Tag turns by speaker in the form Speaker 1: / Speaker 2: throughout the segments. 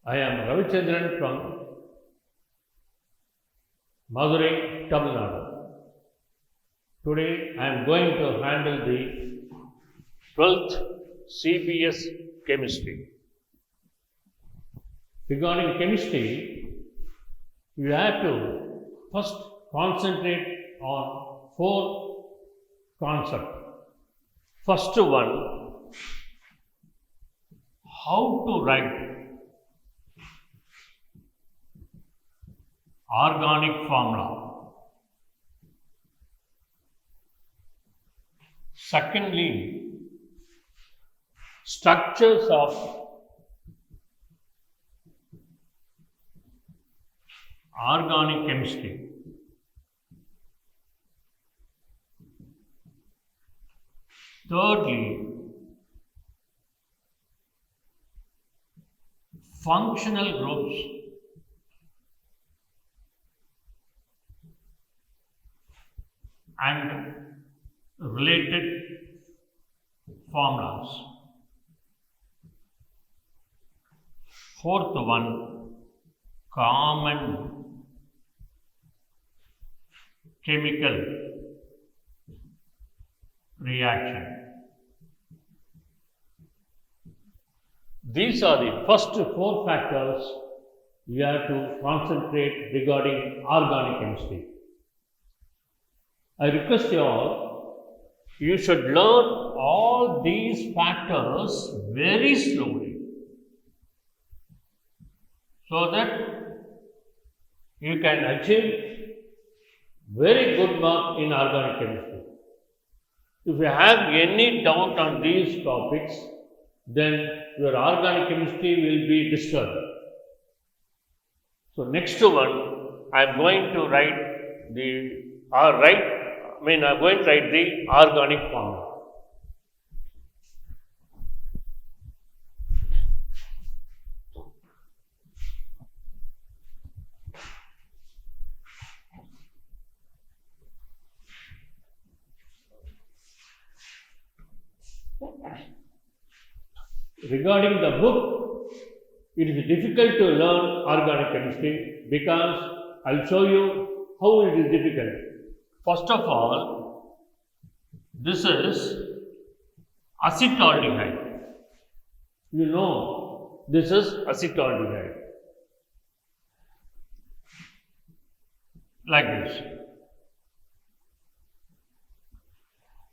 Speaker 1: I am Ravichandran from Madurai, Tamil Nadu. Today I am going to handle the 12th CBS chemistry. Regarding chemistry, you have to first concentrate on 4 concepts. First one, how to write organic formula. Secondly, structures of organic chemistry. Thirdly, functional groups. And related formulas. Fourth one, common chemical reaction. These are the first 4 factors you have to concentrate regarding organic chemistry. I request you all, you should learn all these factors very slowly so that you can achieve very good mark in organic chemistry. If you have any doubt on these topics, then your organic chemistry will be disturbed. So next one, I am going to write I'm going to write the organic formula. Regarding the book, it is difficult to learn organic chemistry because I will show you how it is difficult. First of all, this is acetaldehyde. You know, this is acetaldehyde. Like this.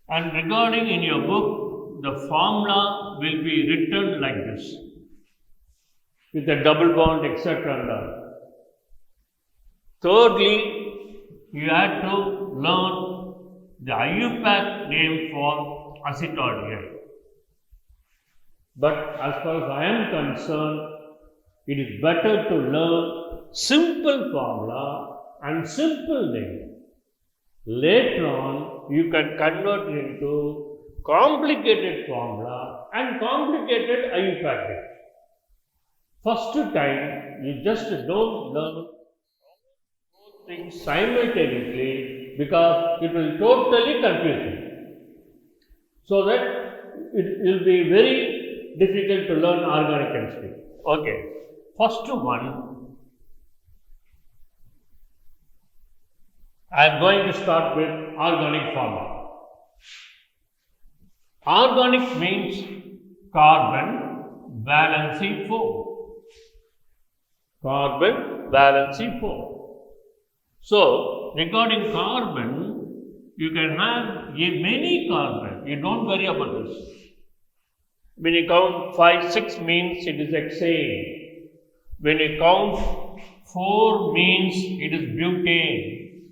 Speaker 1: And regarding in your book, the formula will be written like this, with a double bond, etc. and all. Thirdly, you have to learn the IUPAC name for acetaldehyde. But as far as I am concerned, it is better to learn simple formula and simple name. Later on, you can convert it into complicated formula and complicated IUPAC name. First time, you just don't learn things simultaneously because it will totally confuse you. So that it will be very difficult to learn organic chemistry. Okay, first one, I am going to start with organic formula. Organic means carbon valency 4. Carbon valency 4. So, regarding carbon, you can have many carbon. You don't worry about this. When you count 5, 6 means it is hexane. When you count 4 means it is butane.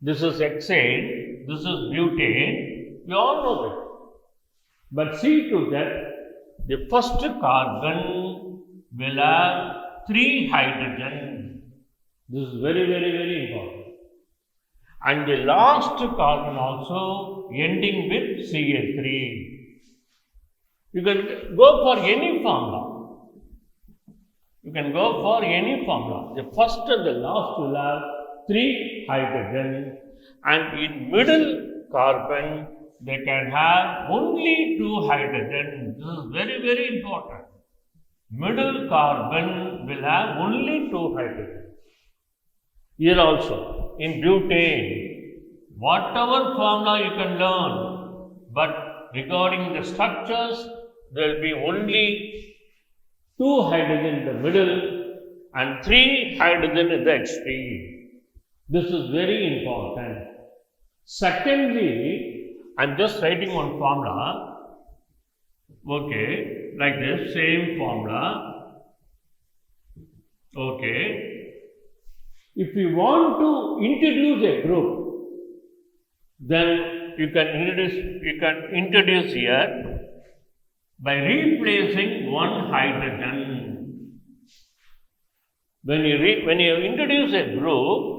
Speaker 1: This is hexane, this is butane. You all know that. But see to that, the first carbon will have 3 hydrogen. This is very, very, very important. And the last carbon also ending with CH3. You can go for any formula. You can go for any formula. The first and the last will have 3 hydrogen, and in middle carbon they can have only 2 hydrogen. This is very, very important. middle carbon will have only 2 hydrogens. Here also, in butane, whatever formula you can learn, but regarding the structures, there will be only 2 hydrogen in the middle and 3 hydrogen in the extreme. This is very important. Secondly, I am just writing one formula. Okay, like this, same formula. Okay. If you want to introduce a group, then you can introduce here by replacing 1 hydrogen. When you introduce a group,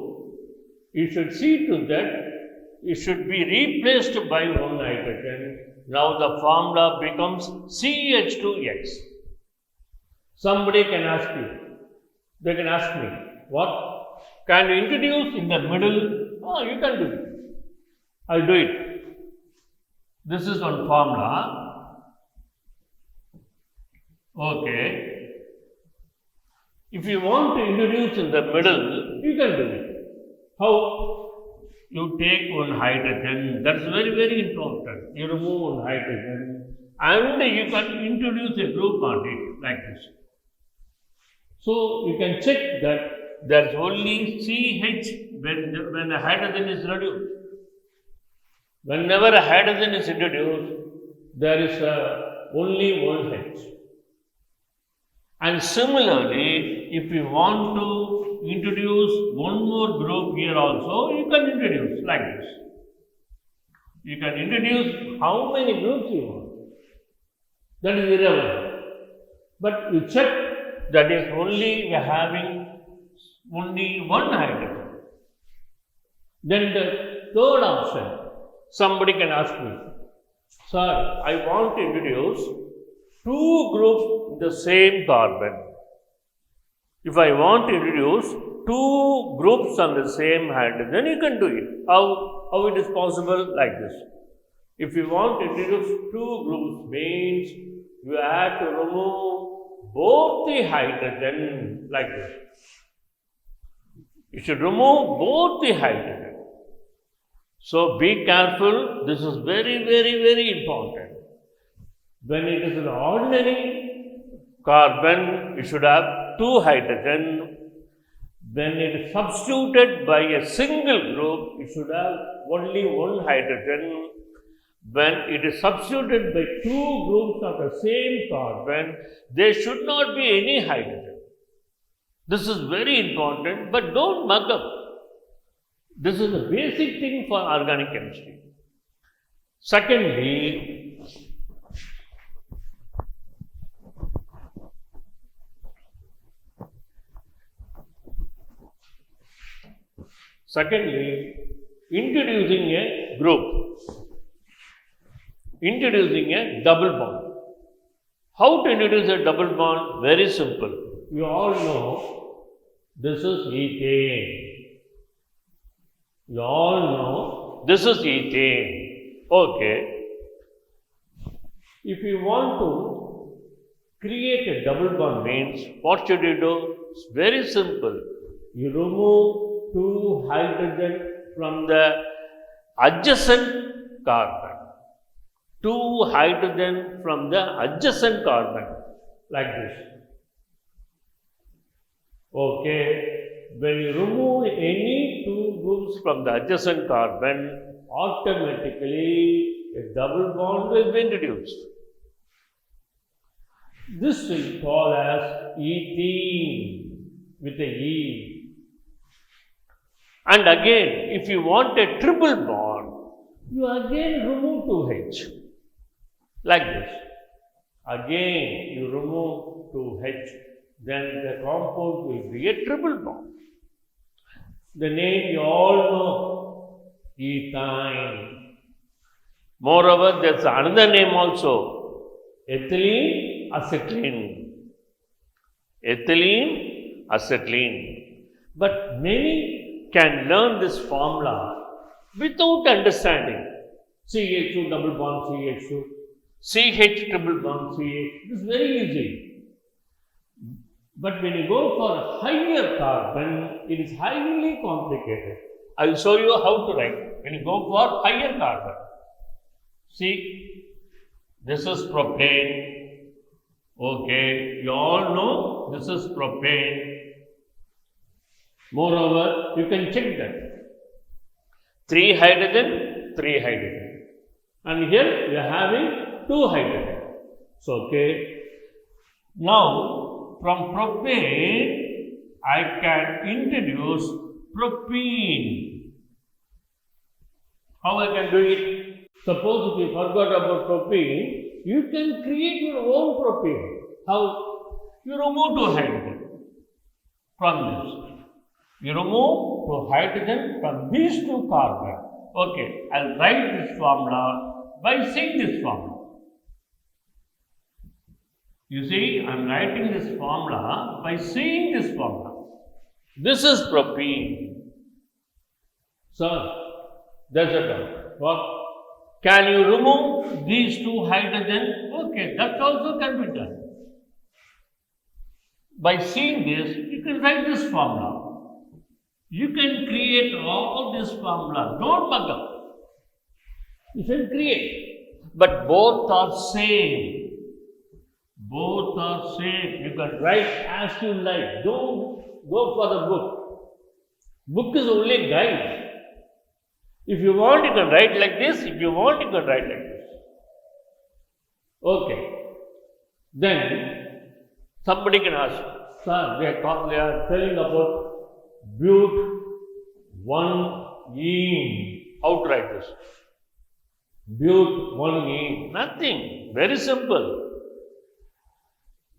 Speaker 1: you should see to that it should be replaced by 1 hydrogen. Now the formula becomes CH2X. Somebody can ask you, they can ask me, what? Can you introduce in the middle? Oh, you can do it. I'll do it. This is one formula. Okay. If you want to introduce in the middle, you can do it. How? You take 1 hydrogen. That's very, very important. You remove 1 hydrogen and you can introduce a group on it like this. So you can check that there's only CH when a hydrogen is reduced. Whenever a hydrogen is introduced, there is only 1 H. And similarly, if you want to introduce one more group here also, you can introduce like this. You can introduce how many groups you want. That is irrelevant. But you check that is only we are having only 1 hydrogen. Then the third option, somebody can ask me, sir, I want to introduce 2 groups in the same carbon. If I want to introduce 2 groups on the same hydrogen, you can do it. How it is possible? Like this. If you want to introduce 2 groups, means you have to remove both the hydrogen like this. You should remove both the hydrogen. So be careful. This is very, very, very important. When it is an ordinary carbon, you should have 2 hydrogen. When it is substituted by a single group, you should have only 1 hydrogen. When it is substituted by 2 groups of the same carbon, there should not be any hydrogen. This is very important, but don't mug up. This is the basic thing for organic chemistry. Secondly, introducing a group, introducing a double bond. How to introduce a double bond? Very simple. You all know this is ethane. You all know this is ethane. Okay. If you want to create a double bond means, what should you do? It's very simple. You remove 2 hydrogen from the adjacent carbon. 2 hydrogen from the adjacent carbon, like this. Okay, when you remove any 2 groups from the adjacent carbon, automatically a double bond will be introduced. This we call as ethene with a E. And again, if you want a triple bond, you again remove 2H. Like this. Again, you remove 2H. Then the compound will be a triple bond. The name you all know, ethine. Moreover, there is another name also, ethylene acetylene. Ethylene acetylene. But many can learn this formula without understanding. CH2 double bond CH2, CH triple bond CH. It is very easy. But when you go for a higher carbon, it is highly complicated. I will show you how to write. When you go for higher carbon, see, this is propane. Okay, you all know this is propane. Moreover, you can check that. 3 hydrogen, 3 hydrogen. And here we are having 2 hydrogen. So, okay. Now, from propane, I can introduce propene. How I can do it? Suppose if you forgot about propene, you can create your own propane. How? You remove 2 hydrogen from this. You remove 2 hydrogen from these 2 carbon. Okay, I'll write this formula by saying this formula. You see, I'm writing this formula by saying this formula. This is propene. So, there's a doubt. What? Can you remove these 2 hydrogen? Okay, that also can be done. By seeing this, you can write this formula. You can create all this formula. Don't bug up. You can create. But both are same. Both are same. You can write as you like. Don't go for the book. Book is only guide. If you want, you can write like this. If you want, you can write like this. Okay. Then, somebody can ask, sir, they are telling about but 1-ene. How to write this? But 1-ene. Nothing. Very simple.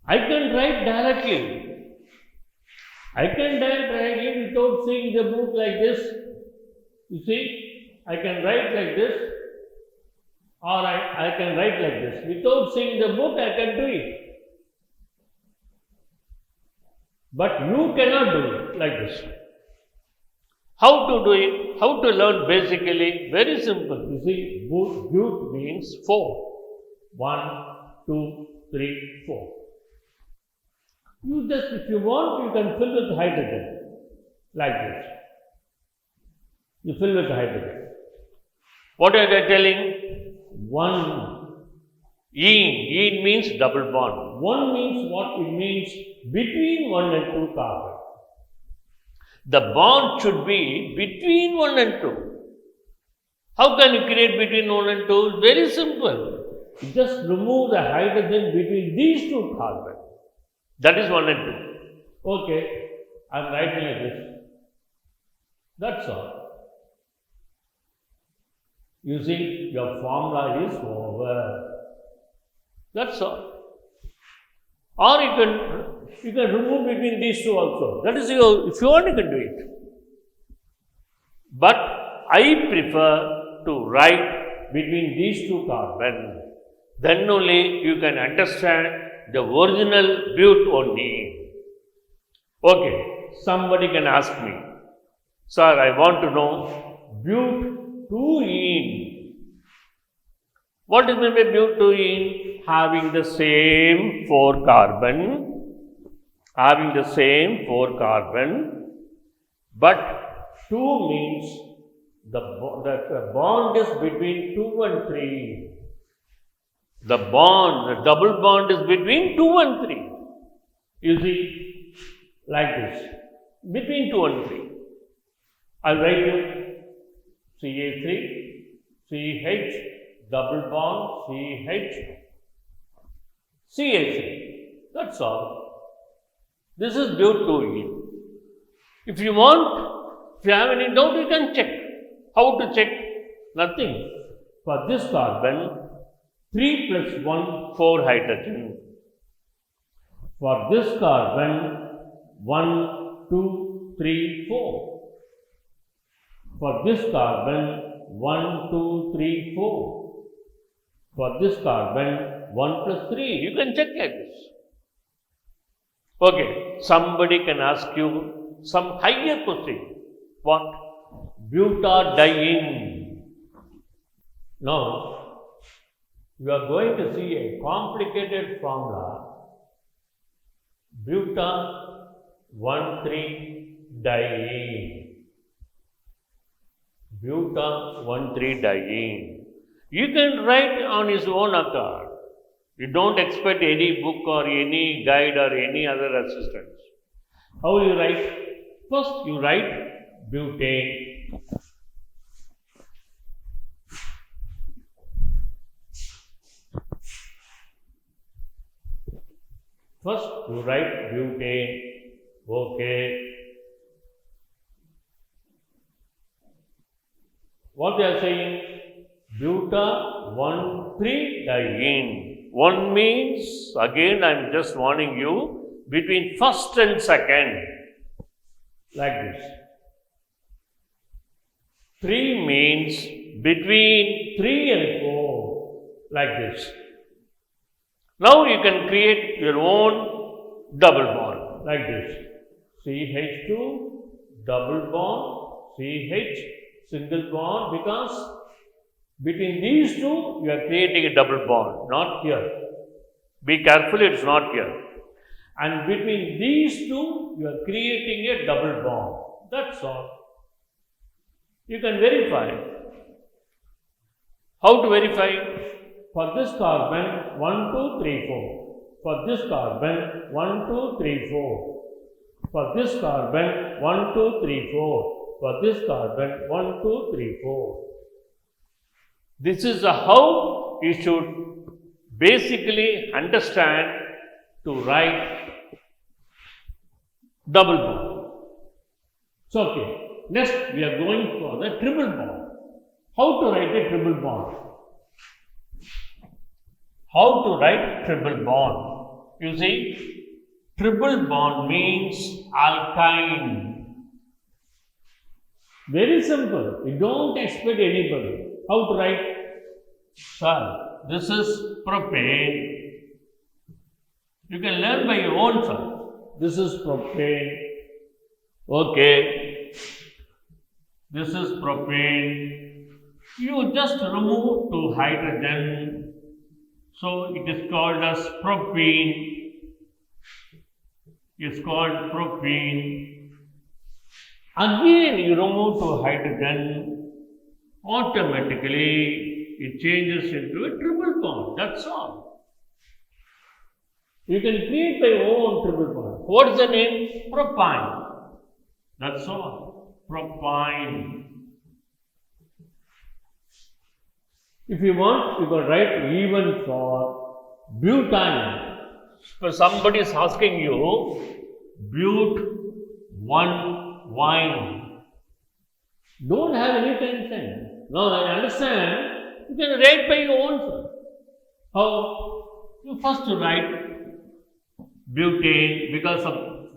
Speaker 1: I can write directly. I can write directly without seeing the book like this. You see, I can write like this, or I can write like this. Without seeing the book, I can do it. But you cannot do it like this. How to do it? How to learn basically? Very simple. You see, but means 4. 1, 2, 3, 4. You just, if you want, you can fill with hydrogen. Like this. You fill with hydrogen. What are they telling? 1. Ene means double bond. 1 means what? It means between 1 and 2 carbon. The bond should be between 1 and 2. How can you create between 1 and 2? Very simple. You just remove the hydrogen between these 2 carbons. That is 1 and 2. Okay, I am writing like this. That's all. You see, your formula is over. That's all. Or you can remove between these 2 also. That is your, if you want, you can do it. But I prefer to write between these 2 carbons. Then only you can understand the original but only. Okay, somebody can ask me, sir, I want to know but 2-ene. What is meant by but 2-ene? Having the same 4 carbon. Having the same 4 carbon, but 2 means the bond is between 2 and 3. The double bond is between 2 and 3. You see, like this, between 2 and 3. I'll write you Ca3, CH, double bond, CH, Ca3. That's all. This is but 2-ene. If you want, if you have any doubt, you can check. How to check? Nothing. For this carbon, 3 plus 1, 4 hydrogen. For this carbon, 1, 2, 3, 4. For this carbon, 1, 2, 3, 4. For this carbon, 1 plus 3. You can check like this. Okay, somebody can ask you some higher question. What? Butadiene. Now, you are going to see a complicated formula buta-1,3-diene. Buta-1,3-diene. You can write on his own accord. You don't expect any book or any guide or any other assistance. How will you write? First you write butane. First you write butane. Okay. What they are saying? Buta-1,3-diene. One means, again I am just warning you, between first and second, like this. 3 means between 3 and 4, like this. Now you can create your own double bond, like this. CH2, double bond, CH, single bond, because between these two, you are creating a double bond, not here. Be careful, it is not here. And between these two, you are creating a double bond. That's all. You can verify. How to verify? For this carbon, 1, 2, 3, 4. For this carbon, 1, 2, 3, 4. For this carbon, 1, 2, 3, 4. For this carbon, 1, 2, 3, 4. This is how you should basically understand to write double bond. So, okay. Next, we are going for the triple bond. How to write a triple bond? How to write triple bond? You see, triple bond means alkyne. Very simple. You don't expect anybody. How to write? Sir, this is propane. You can learn by your own self. This is propane. Okay. This is propane. You just remove 2 hydrogen. So it is called as propene. It's called propene. Again you remove 2 hydrogen. Automatically it changes into a triple bond. That's all. You can create by your own triple bond. What is the name? Propine. That's all. Propine. If you want, you can write even for butane. So somebody is asking you, but-1-wine. Don't have any tension. Now I understand, you can write by your own self. How? You first write butane, because of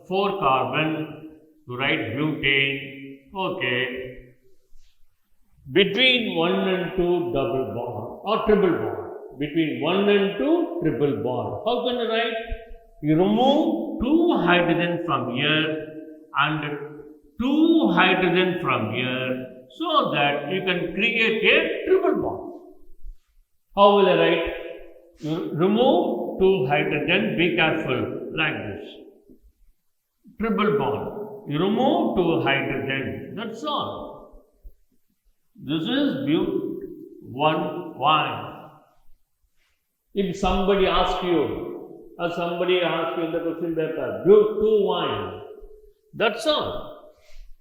Speaker 1: 4 carbon, you write butane. Okay. Between 1 and 2 double bond or triple bond. Between 1 and 2 triple bond. How can you write? You remove 2 hydrogen from here and 2 hydrogen from here, so that you can create a triple bond. How will I write? You remove 2 hydrogen, be careful, like this. Triple bond. You remove 2 hydrogen, that's all. This is but-1-wine. If somebody asks you, or somebody asks you in the question paper, but-2-wine, that's all.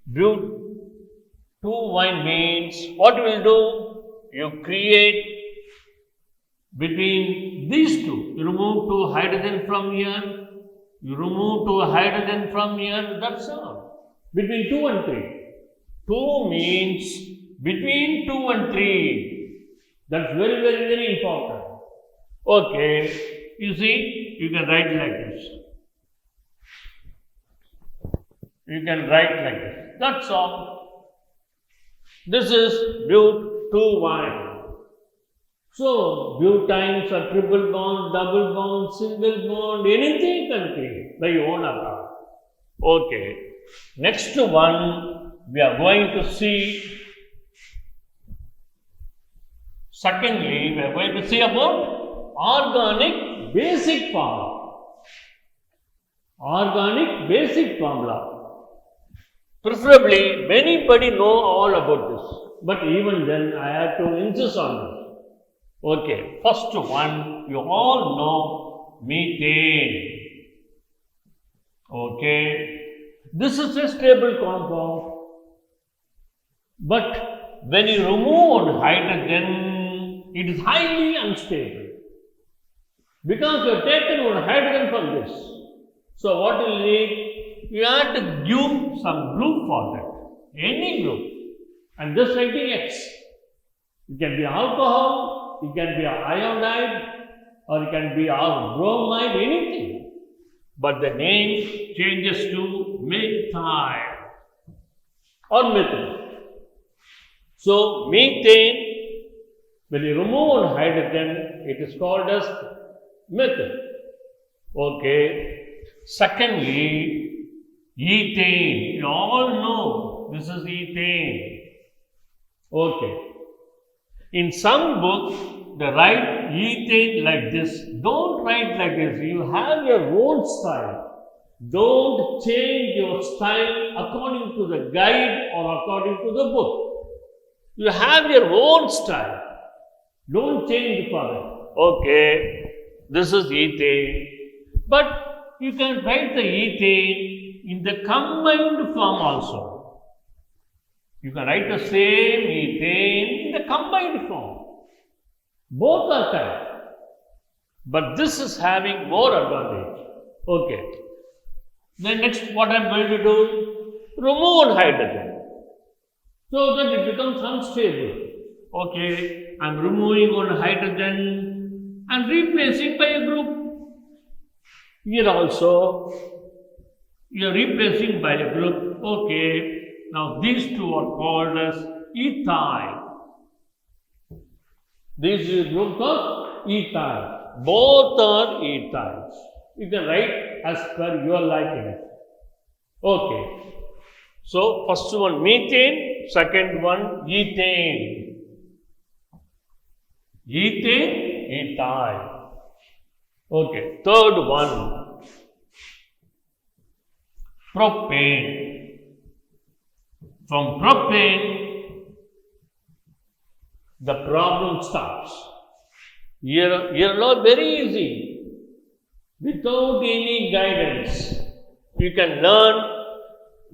Speaker 1: But-2-wine means, what you will do? You create between these two. You remove 2 hydrogen from here. You remove 2 hydrogen from here. That's all. Between 2 and 3. 2 means between 2 and 3. That's very, very, very important. Okay. You see, you can write like this. You can write like this. That's all. This is but-2-wine. So, butynes are triple bond, double bond, single bond, anything you can create by your own account. Okay. Next one, we are going to see. Secondly, we are going to see about organic basic form. Organic basic formula. Preferably, anybody know all about this. But even then, I have to insist on this. Okay, first one, you all know methane. Okay, this is a stable compound. But when you remove hydrogen, it is highly unstable. Because you have taken one hydrogen from this. So what you need? You have to give some group for that. Any group. And just writing X. It can be alcohol, it can be iodide, or it can be bromide, anything. But the name changes to methyl or methyl. So methane, when you remove one hydrogen, it is called as methyl. Okay. Secondly, ethane. You all know this is ethane. Okay. In some books, they write ethane like this. Don't write like this. You have your own style. Don't change your style according to the guide or according to the book. You have your own style. Don't change for it. Okay, this is ethane. But you can write the ethane in the combined form also. You can write the same ethane in the combined form. Both are correct. But this is having more advantage. Okay. Then next what I am going to do? Remove hydrogen. So that it becomes unstable. Okay. I am removing one hydrogen and replacing by a group. Here also, you are replacing by a group. Okay. Now these two are called as ethyl. These groups are ethyl. Both are ethyls. You can write as per your liking. Okay. So first one methane, second one ethane. Ethane, ethyl. Okay. Third one, propane. From propane, the problem starts. Here are very easy. Without any guidance, you can learn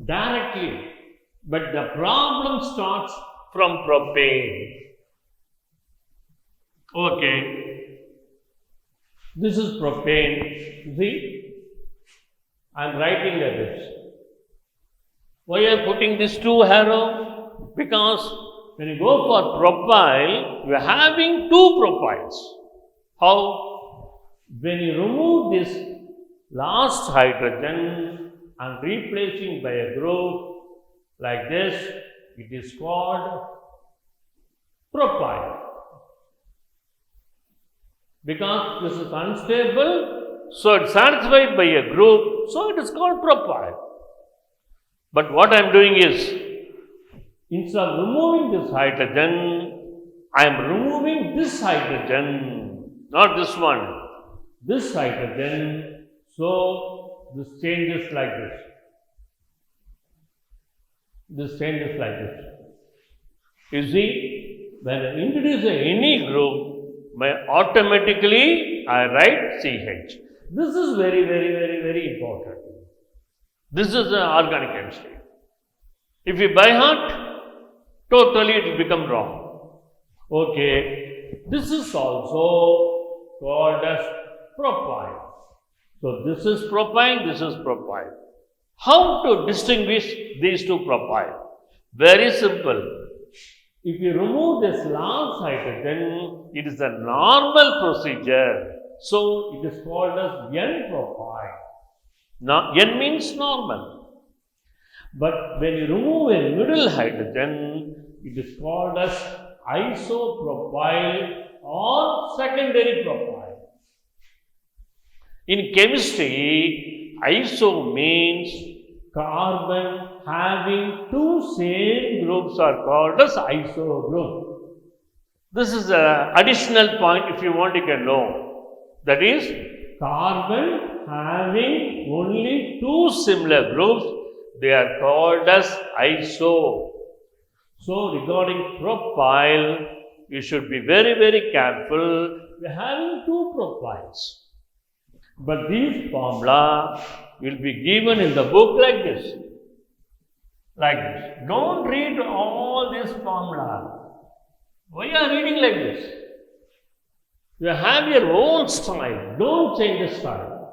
Speaker 1: directly. But the problem starts from propane. Okay. This is propane. See? I am writing like this. Why I am putting these two arrows? Because when you go for propyl, you are having two propyls. How? When you remove this last hydrogen and replacing by a group like this, it is called propyl. Because this is unstable, so it is satisfied by a group, so it is called propyl. But what I am doing is, instead of removing this hydrogen, I am removing this hydrogen, not this one, this hydrogen. So this changes like this. This changes like this. You see, when I introduce any group, automatically I write CH. This is very important. This is an organic chemistry. If you by heart, totally it will become wrong. Okay. This is also called as propyl. So this is propyl, this is propyl. How to distinguish these two propyl? Very simple. If you remove this last hydrogen, it is a normal procedure. So it is called as N-propyl. Now, N means normal. But when you remove a middle hydrogen, it is called as isopropyl or secondary propyl. In chemistry, iso means carbon having two same groups are called as iso group. This is an additional point if you want you can know. That is, carbon having only two similar groups, they are called as iso. So, regarding profile, you should be very, very careful. We are having two profiles. But these formula will be given in the book like this. Like this. Don't read all this formula. Why are you reading like this? You have your own style. Don't change the style.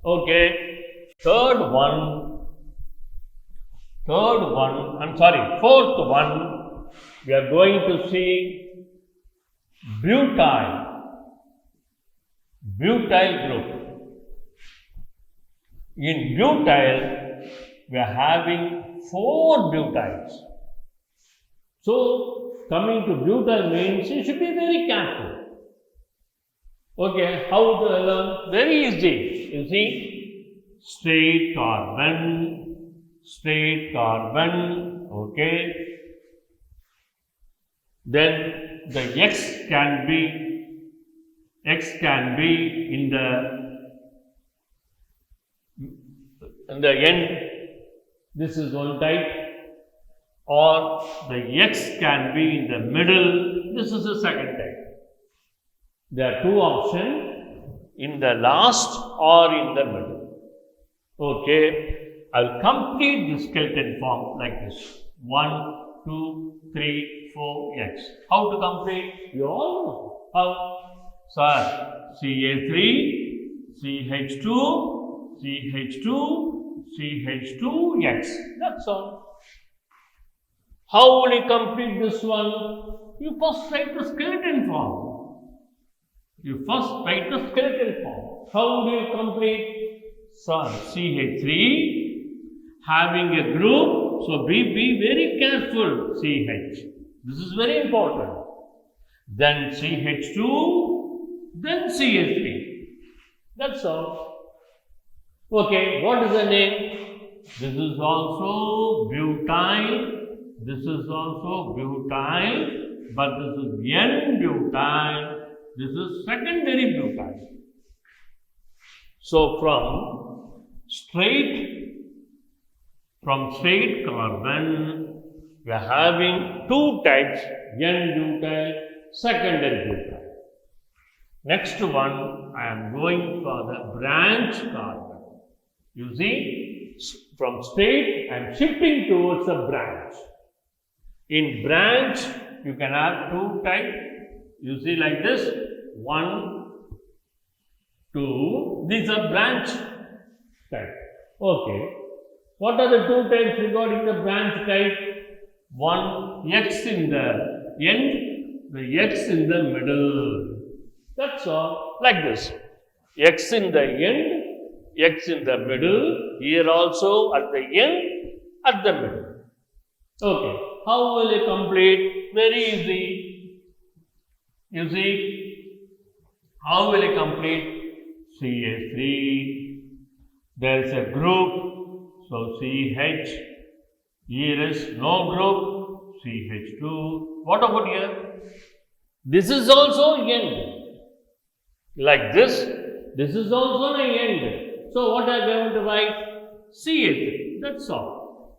Speaker 1: Okay. Fourth one, we are going to see butyl group. In butyl, we are having 4 butyls. So, coming to butyl means you should be very careful. Okay, how to learn? Very easy. You see, straight carbon, okay. Then the X can be in the end. This is one type, or the X can be in the middle. This is the second type. There are two options, in the last or in the middle. Okay, I'll complete the skeleton form like this. 1, 2, 3, 4, X. How to complete? You all know. How? Sir, Ca3, CH2, CH2, X. That's all. How will you complete this one? You first write the skeleton form. How do you complete? So, CH3 having a group, so be very careful, CH. This is very important. Then CH2, then CH3. That's all. Okay, what is the name? This is also butyl. This is also butyl, but this is N-butyl. This is secondary butyl. So, from straight carbon, we are having two types, N-butyl, secondary butyl. Next one, I am going for the branch carbon. You see, from straight, I am shifting towards a branch. In branch, you can have two types. You see like this, 1, 2, these are branch type. Okay. What are the two types regarding the branch type? One, X in the end, the X in the middle. That's all. Like this. X in the end, X in the middle, here also at the end, at the middle. Okay. How will you complete? Very easy. You see, how will you complete? CH3, there is a group, so CH, here is no group, CH2. What about here? This is also end. Like this is also an end. So what are we going to write? CH3, that's all.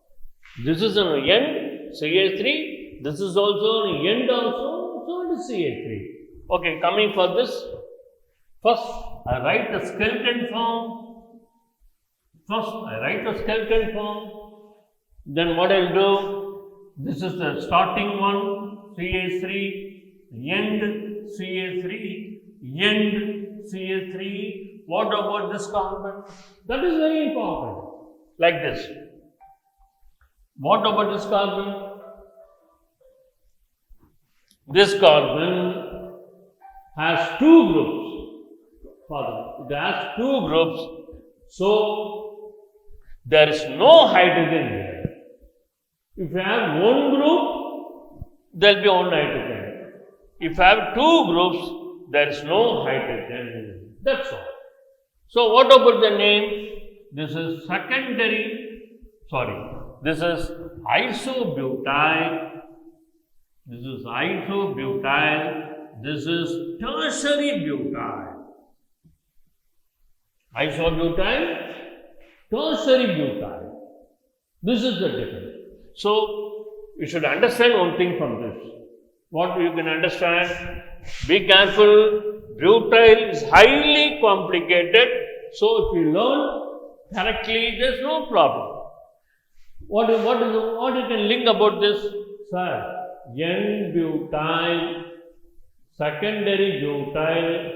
Speaker 1: This is an end, CH3, this is also an end also. So it is CH3. Okay, coming for this. First, I write the skeleton form. Then what I will do? This is the starting one, CH3, end CH3, end CH3. What about this carbon? That is very important. Like this. What about this carbon? This carbon has two groups. It has two groups. So, there is no hydrogen here. If you have one group, there will be one hydrogen. If you have two groups, there is no hydrogen. That's all. So, what about the name? This is this is isobutyl. This is isobutyl. This is tertiary butyl. Isobutyl, tertiary butyl. This is the difference. So, you should understand one thing from this. What you can understand? Be careful. Butyl is highly complicated. So, if you learn correctly, there is no problem. What you can link about this? Sir, N-butyl, secondary butyl,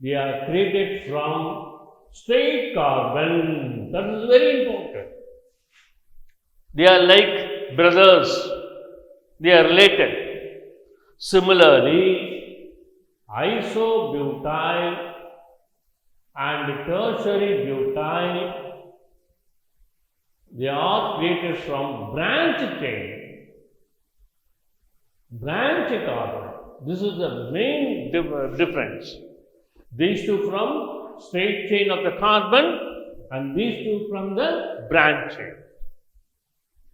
Speaker 1: they are created from straight carbon. That is very important. They are like brothers. They are related. Similarly, isobutyl and tertiary butyl, they are created from branch chain. Branch carbon. This is the main difference. These two from straight chain of the carbon and these two from the branch chain.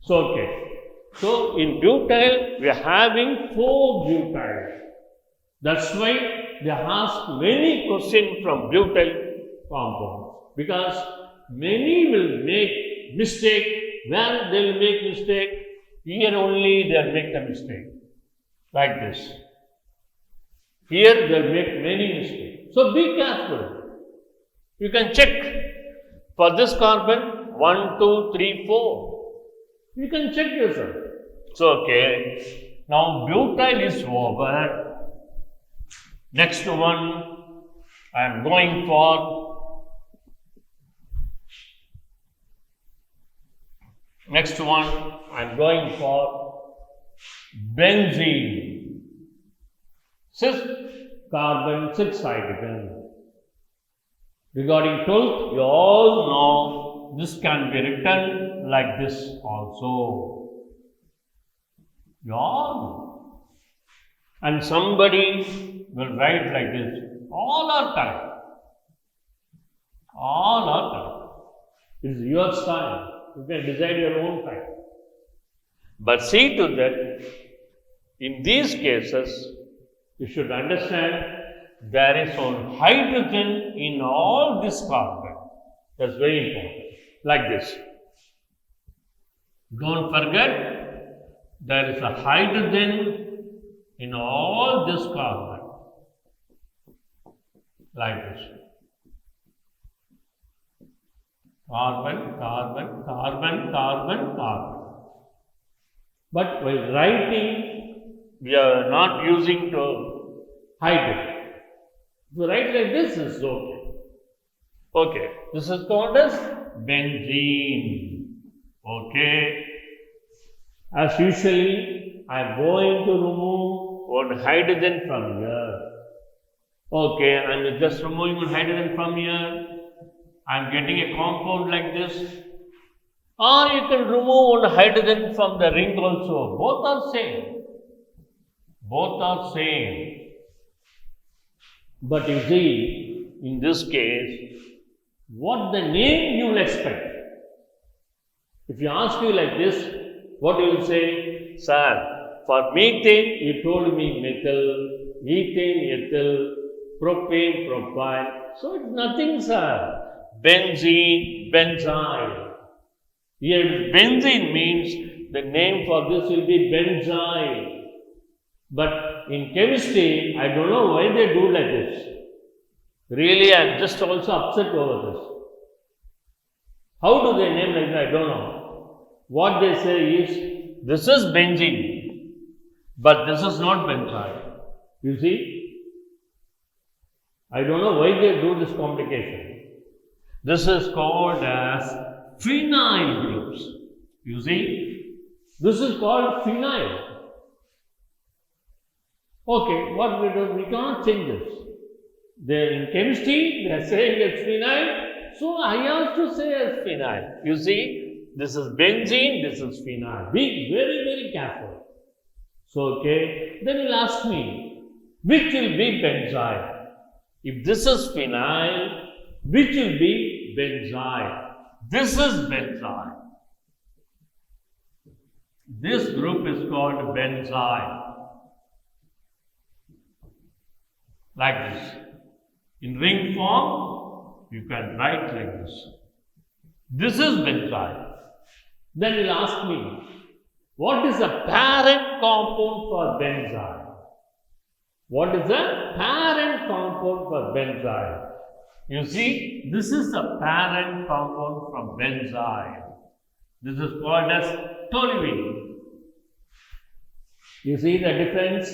Speaker 1: So, okay. So, in butyl, we are having 4 butyl. That's why they ask many questions from butyl compounds. Because many will make mistake. Where they will make mistake? Here only they will make the mistake. Like this. Here they will make many mistakes. So, be careful. You can check for this carbon 1, 2, 3, 4. You can check yourself. So, okay. Now, butyl is over. Next one, I am going for. Next one, I am going for benzene. 6 carbon, 6 hydrogen. Regarding 12th, you all know this can be written like this also. You all know. And somebody will write like this. All are time. All are time. It is your time. You can decide your own time. But see to that, in these cases, you should understand there is one hydrogen in all this carbon. That's very important. Like this. Don't forget, there is a hydrogen in all this carbon. Like this. Carbon, carbon, carbon, carbon, carbon. But while writing, we are not using to hide it. If you write like this, is okay. Okay, this is called as benzene. Okay. As usually, I am going to remove one hydrogen from here. Okay, I am just removing one hydrogen from here. I am getting a compound like this. Or you can remove one hydrogen from the ring also. Both are same. Both are same. But you see, in this case, what the name you will expect. If you ask you like this, what you will say? Sir, for methane, you told me methyl, ethane, ethyl, propane, propyl. So it's nothing, sir. Benzene, benzyl. Here, benzene means the name for this will be benzyl. But in chemistry, I don't know why they do like this. Really, I am just also upset over this. How do they name like that? I don't know. What they say is, this is benzene, but this is not benzyl. You see? I don't know why they do this complication. This is called as phenyl groups. You see? This is called phenyl. Okay, what we do? We cannot change this. In chemistry, they are saying it's phenyl, so I have to say as phenyl. You see, this is benzene, this is phenyl. Be very, very careful. So, okay, then you'll ask me, which will be benzyl? If this is phenyl, which will be benzyl? This is benzyl. This group is called benzyl. Like this. In ring form, You can write like this. This is benzyl. Then you'll ask me, what is the parent compound for benzyl? What is the parent compound for benzyl? You see, this is the parent compound from benzyl. This is called as toluene. You see the difference?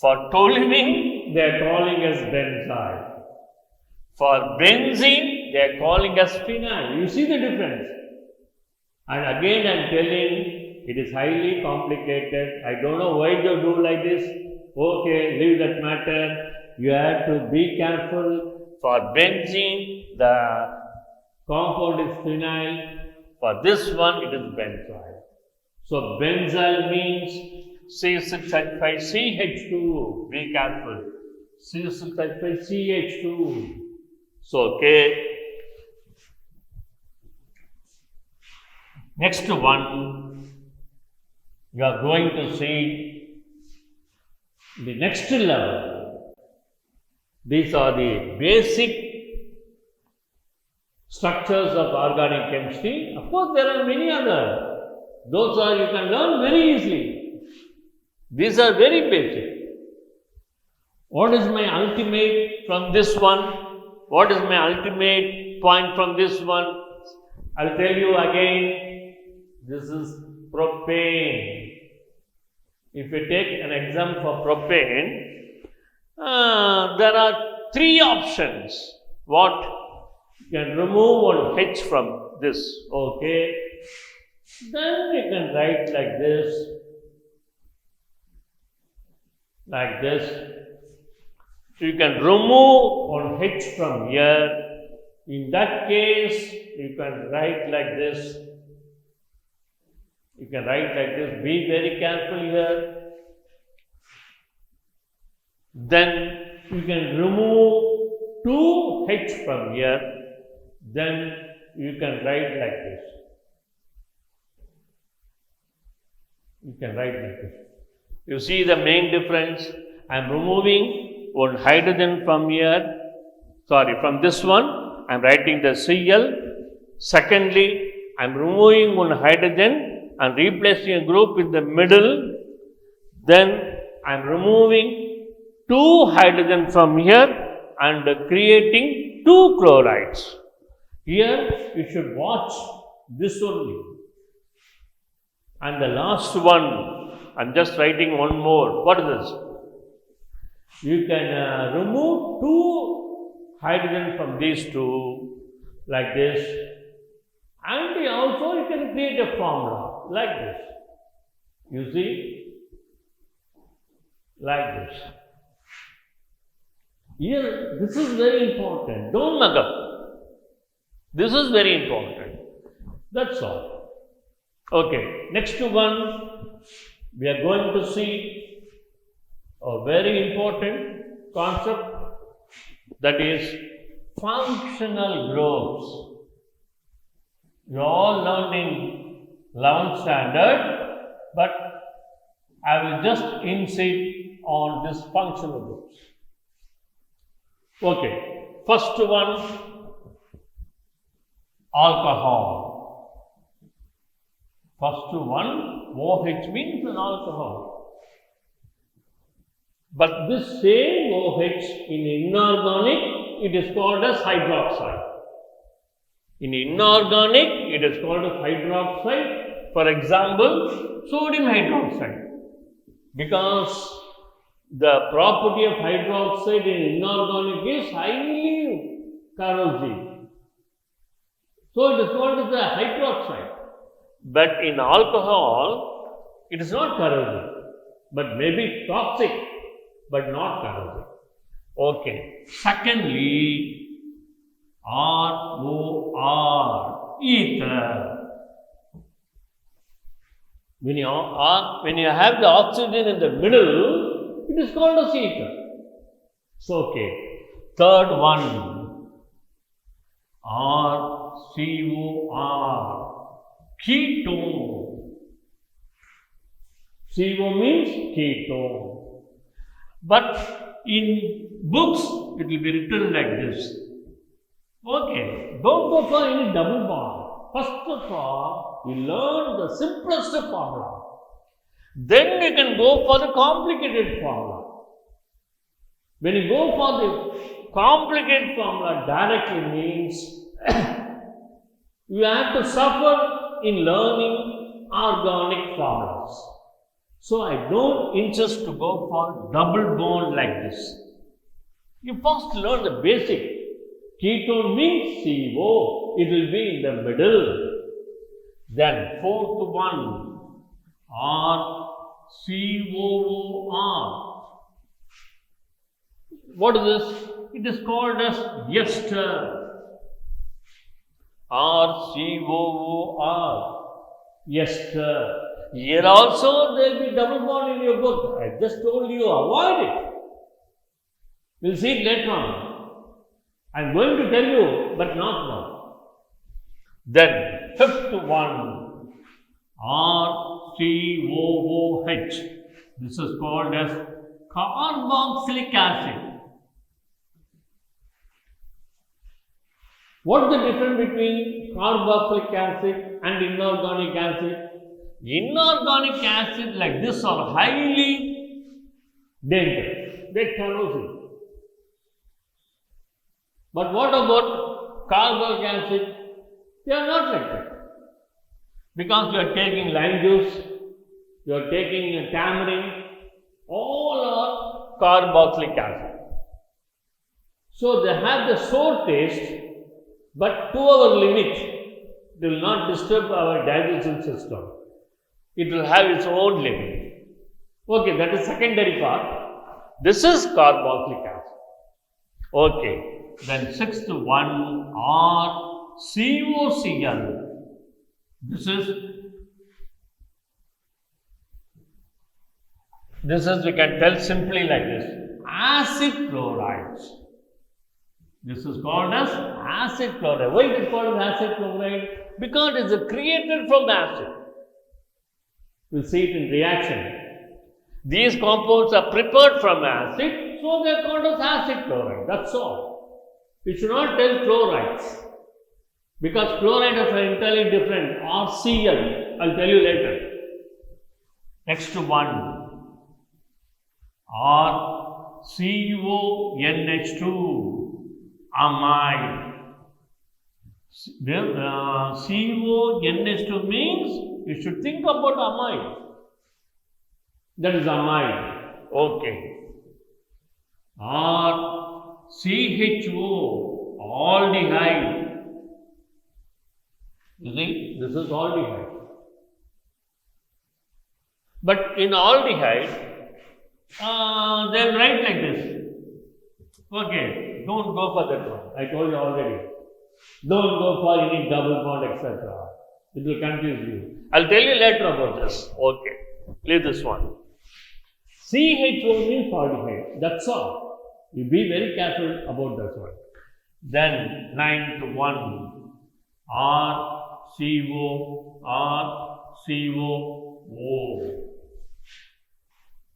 Speaker 1: For toluene, they are calling as benzyl. For benzene, they are calling as phenyl. You see the difference? And again, I am telling, it is highly complicated. I don't know why they do like this. Okay, leave that matter. You have to be careful. For benzene, the compound is phenyl. For this one, it is benzyl. So, benzyl means C6H5CH2. Be careful. C6H5CH2. So, okay. Next one, you are going to see the next level. These are the basic structures of organic chemistry. Of course, there are many other. Those are you can learn very easily. These are very basic. What is my ultimate from this one? What is my ultimate point from this one? I'll tell you again. This is propane. If you take an exam for propane, there are three options. What? You can remove one H from this. Okay. Then you can write like this. Like this. You can remove one H from here. In that case, you can write like this. You can write like this. Be very careful here. Then you can remove 2H from here. Then you can write like this. You can write like this. You see the main difference? I am removing one hydrogen from here. Sorry, from this one, I am writing the Cl. Secondly, I am removing one hydrogen and replacing a group in the middle. Then I am removing 2 hydrogen from here and creating 2 chlorides. Here you should watch this only. And the last one, I am just writing one more. What is this? You can remove 2 hydrogen from these 2 like this. And also you can create a formula like this. You see? Like this. Here, this is very important. Don't mug up. This is very important. That's all. Okay, next one, we are going to see a very important concept, that is functional groups. You all learned in 11th standard, but I will just insist on this functional groups. Okay, first one, alcohol. First one, OH means an alcohol. But this same OH in inorganic, it is called as hydroxide. In inorganic, it is called as hydroxide. For example, sodium hydroxide. Because the property of hydroxide in inorganic is highly corrosive. So, it is called as a hydroxide. But in alcohol, it is not corrosive, but maybe toxic, but not corrosive. Okay. Secondly, ROR, ether. When you have the oxygen in the middle, it is called as ether. So, okay. Third one, RCOR, ketone. CO means ketone. But in books, it will be written like this. Okay, don't go for any double bond. First of all, you learn the simplest formula. Then you can go for the complicated formula. When you go for the complicated formula directly means you have to suffer in learning organic formulas. So I don't insist to go for double bond like this. You first learn the basic. Ketone means CO, it will be in the middle. Then fourth one, R, COOR. What is this? It is called as ester. RCOOR. Ester. Here also there will be double bond in your book. I just told you, avoid it. We'll see it later on. I'm going to tell you, but not now. Then, fifth one, RCOOH. This is called as carboxylic acid. What is the difference between carboxylic acid and inorganic acid? Inorganic acid like this are highly dangerous. They corrosive. But what about carboxylic acid? They are not like that. Because you are taking lime juice, you are taking tamarind, all are carboxylic acid. So they have the sour taste, but to our limit. They will not disturb our digestion system. It will have its own limit. Okay, that is secondary part. This is carboxylic acid. Okay. Then sixth one, RCOCl. This is we can tell simply like this, acid chlorides. This is called as acid chloride. Why it is called as acid chloride? Because it is created from the acid. We'll see it in reaction. These compounds are prepared from acid, so they are called as acid chloride. That's all. You should not tell chlorides, because chloride is entirely different. RCl, I'll tell you later. Next one, RCONH2, amide. CONH2 means you should think about amide. That is amide. Okay. CHO, aldehyde. You see, this is aldehyde. But in aldehyde, they'll write like this. Okay, don't go for that one. I told you already. Don't go for any double bond, etc. It will confuse you. I'll tell you later about this. Okay, leave this one. CHO means aldehyde. That's all. You be very careful about that one. Then ninth one, RCO.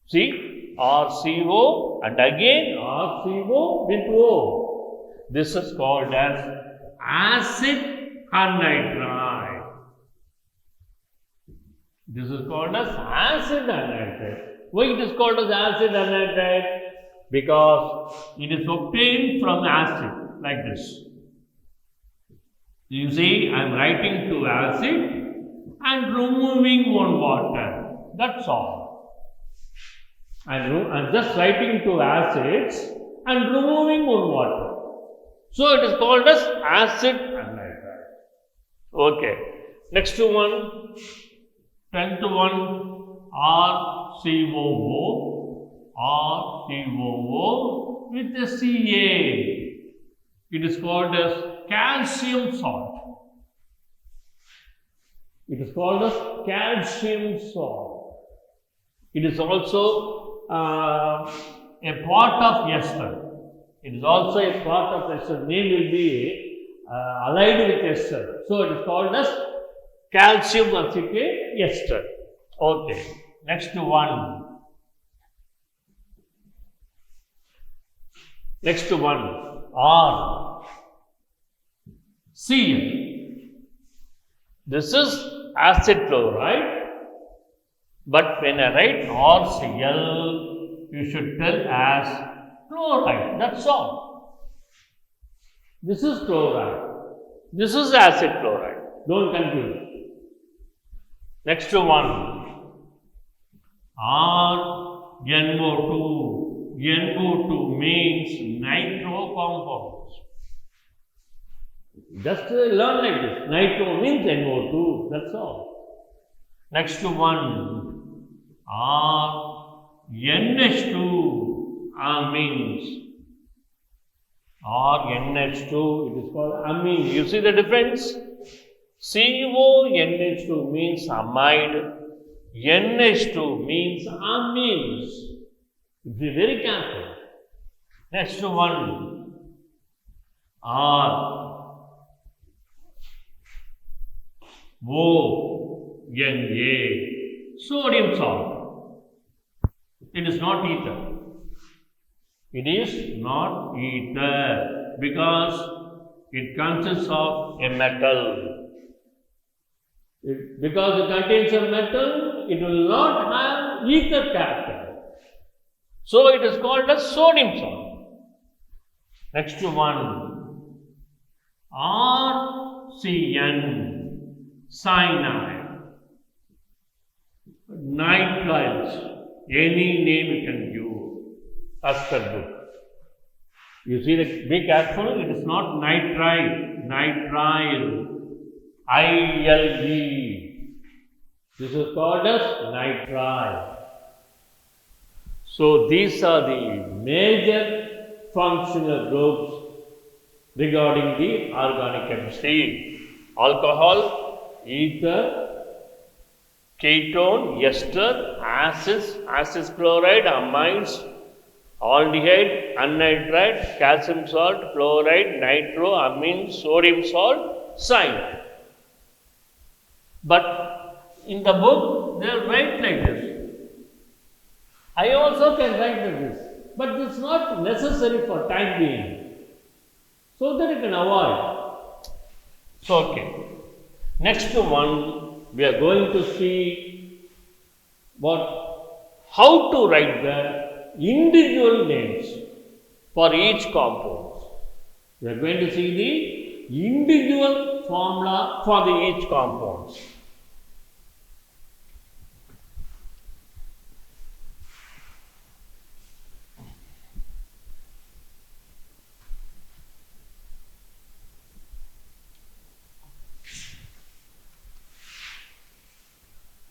Speaker 1: See, RCO and again RCO with O. This is called as acid anhydride. This is called as acid anhydride. Why it is called as acid anhydride? Because it is obtained from acid like this. You see, I am writing to acid and removing one water. That's all. I am just writing to acids and removing one water. So it is called as acid anhydride. Okay. Next one, 10th one, RCOO with a Ca. It is called as calcium salt. It is called as calcium salt. It is also a part of ester. It is also a part of ester. Name will be allied with ester. So it is called as calcium acetate ester. Okay. Next one. R. Cl. This is acid chloride. But when I write RCl, you should tell as chloride. That's all. This is chloride. This is acid chloride. Don't confuse. Next one. NO2. NO2 means nitro compounds. Just learn like this. Nitro means NO2. That's all. Next one. NH2 means NH2, it is called amine. You see the difference? CONH2 means amide, NH2 means amines. Be very careful. Next one, RONA, sodium salt. It is not ether. It is not ether because it consists of a metal. Because it contains a metal, it will not have ether character. So it is called as sodium salt. Next one, RCN, cyanide, nitriles. Any name you can give as per book. You see, be careful, it is not nitrite, nitrile, ILE. This is called as nitrile. So, these are the major functional groups regarding the organic chemistry. Alcohol, ether, ketone, ester, acid chloride, amines, aldehyde, anhydride, calcium salt, chloride, nitro, amine, sodium salt, cyanide. But in the book, they write like this. I also can write like this, but it's not necessary for time being, so that you can avoid. So, okay. Next one. We are going to see how to write the individual names for each compound. We are going to see the individual formula for each compound.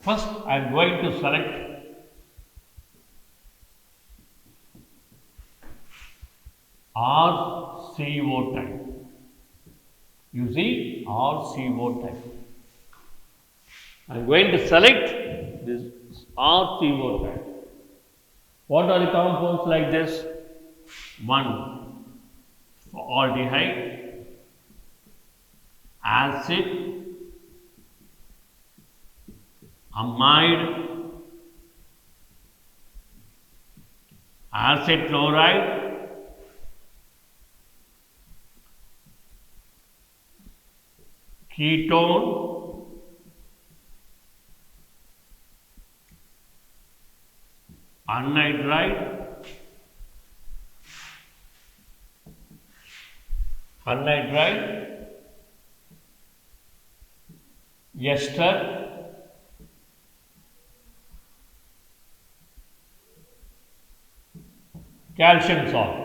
Speaker 1: First, I am going to select RCO type. You see, RCO type. I am going to select this RCO type. What are the compounds like this? 1. Aldehyde, acid, amide, acid chloride, ketone, anhydride, ester, calcium salt.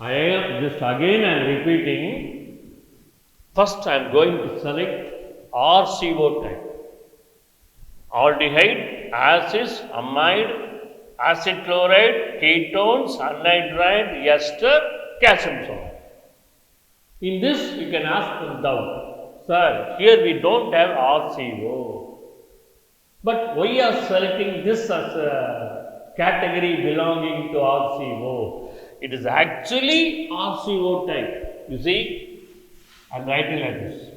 Speaker 1: I am repeating. First, I am going to select RCO type. Aldehyde, acids, amide, acid chloride, ketones, anhydride, ester, calcium salt. In this, you can ask a doubt. Sir, here we don't have RCO. But why are selecting this as a category belonging to RCO? It is actually RCO type. You see, I am writing like this.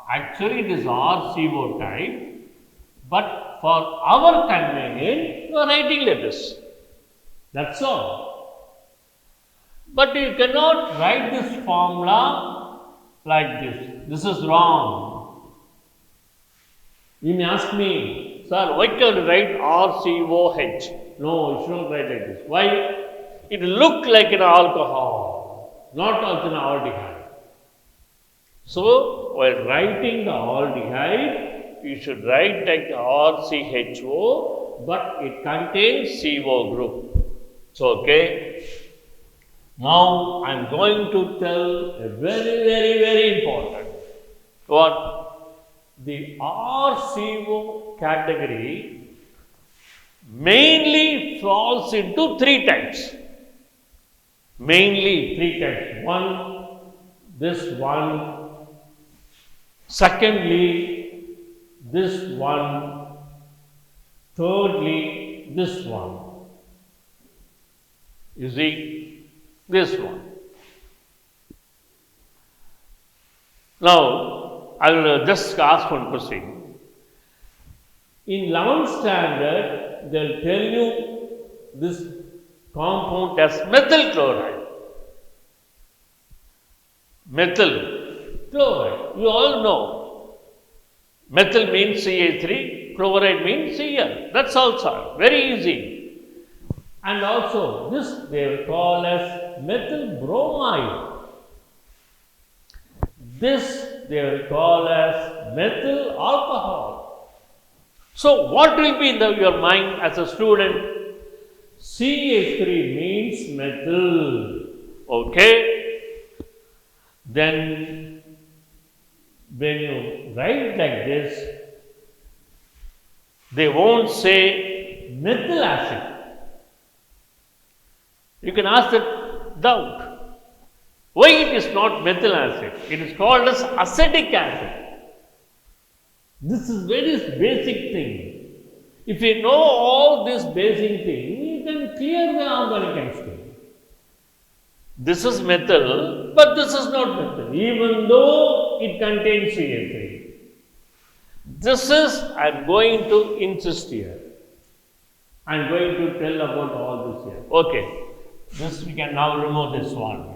Speaker 1: Actually, it is RCO type, but for our convenience, you are writing like this. That's all. But you cannot write this formula like this. This is wrong. You may ask me, sir, why can't you write RCOH? No, you shouldn't write like this. Why? It looks like an alcohol, not as an aldehyde. So, while writing the aldehyde, you should write like RCHO, but it contains CO group. So, okay. Now, I am going to tell a very important. What? The RCO category mainly falls into three types. Mainly three types. One, this one. Secondly, this one. Thirdly, this one. You see, this one. Now, I will just ask one question. In 11th standard, they will tell you this compound as methyl chloride. Methyl chloride. You all know. Methyl means Ca3, chloride means Cl. That's also very easy. And also, this they will call as methyl bromide. This they will call as methyl alcohol. So, what will be in your mind as a student? CH3 means methyl. Okay? Then, when you write like this, they won't say methyl acid. You can ask that doubt. Why it is not methyl acid? It is called as acetic acid. This is very basic thing. If you know all this basic thing, you can clear the organic chemistry. This is methyl, but this is not methyl, even though it contains CH3. This is, I am going to insist here. I am going to tell about all this here. Okay, this we can now remove this one.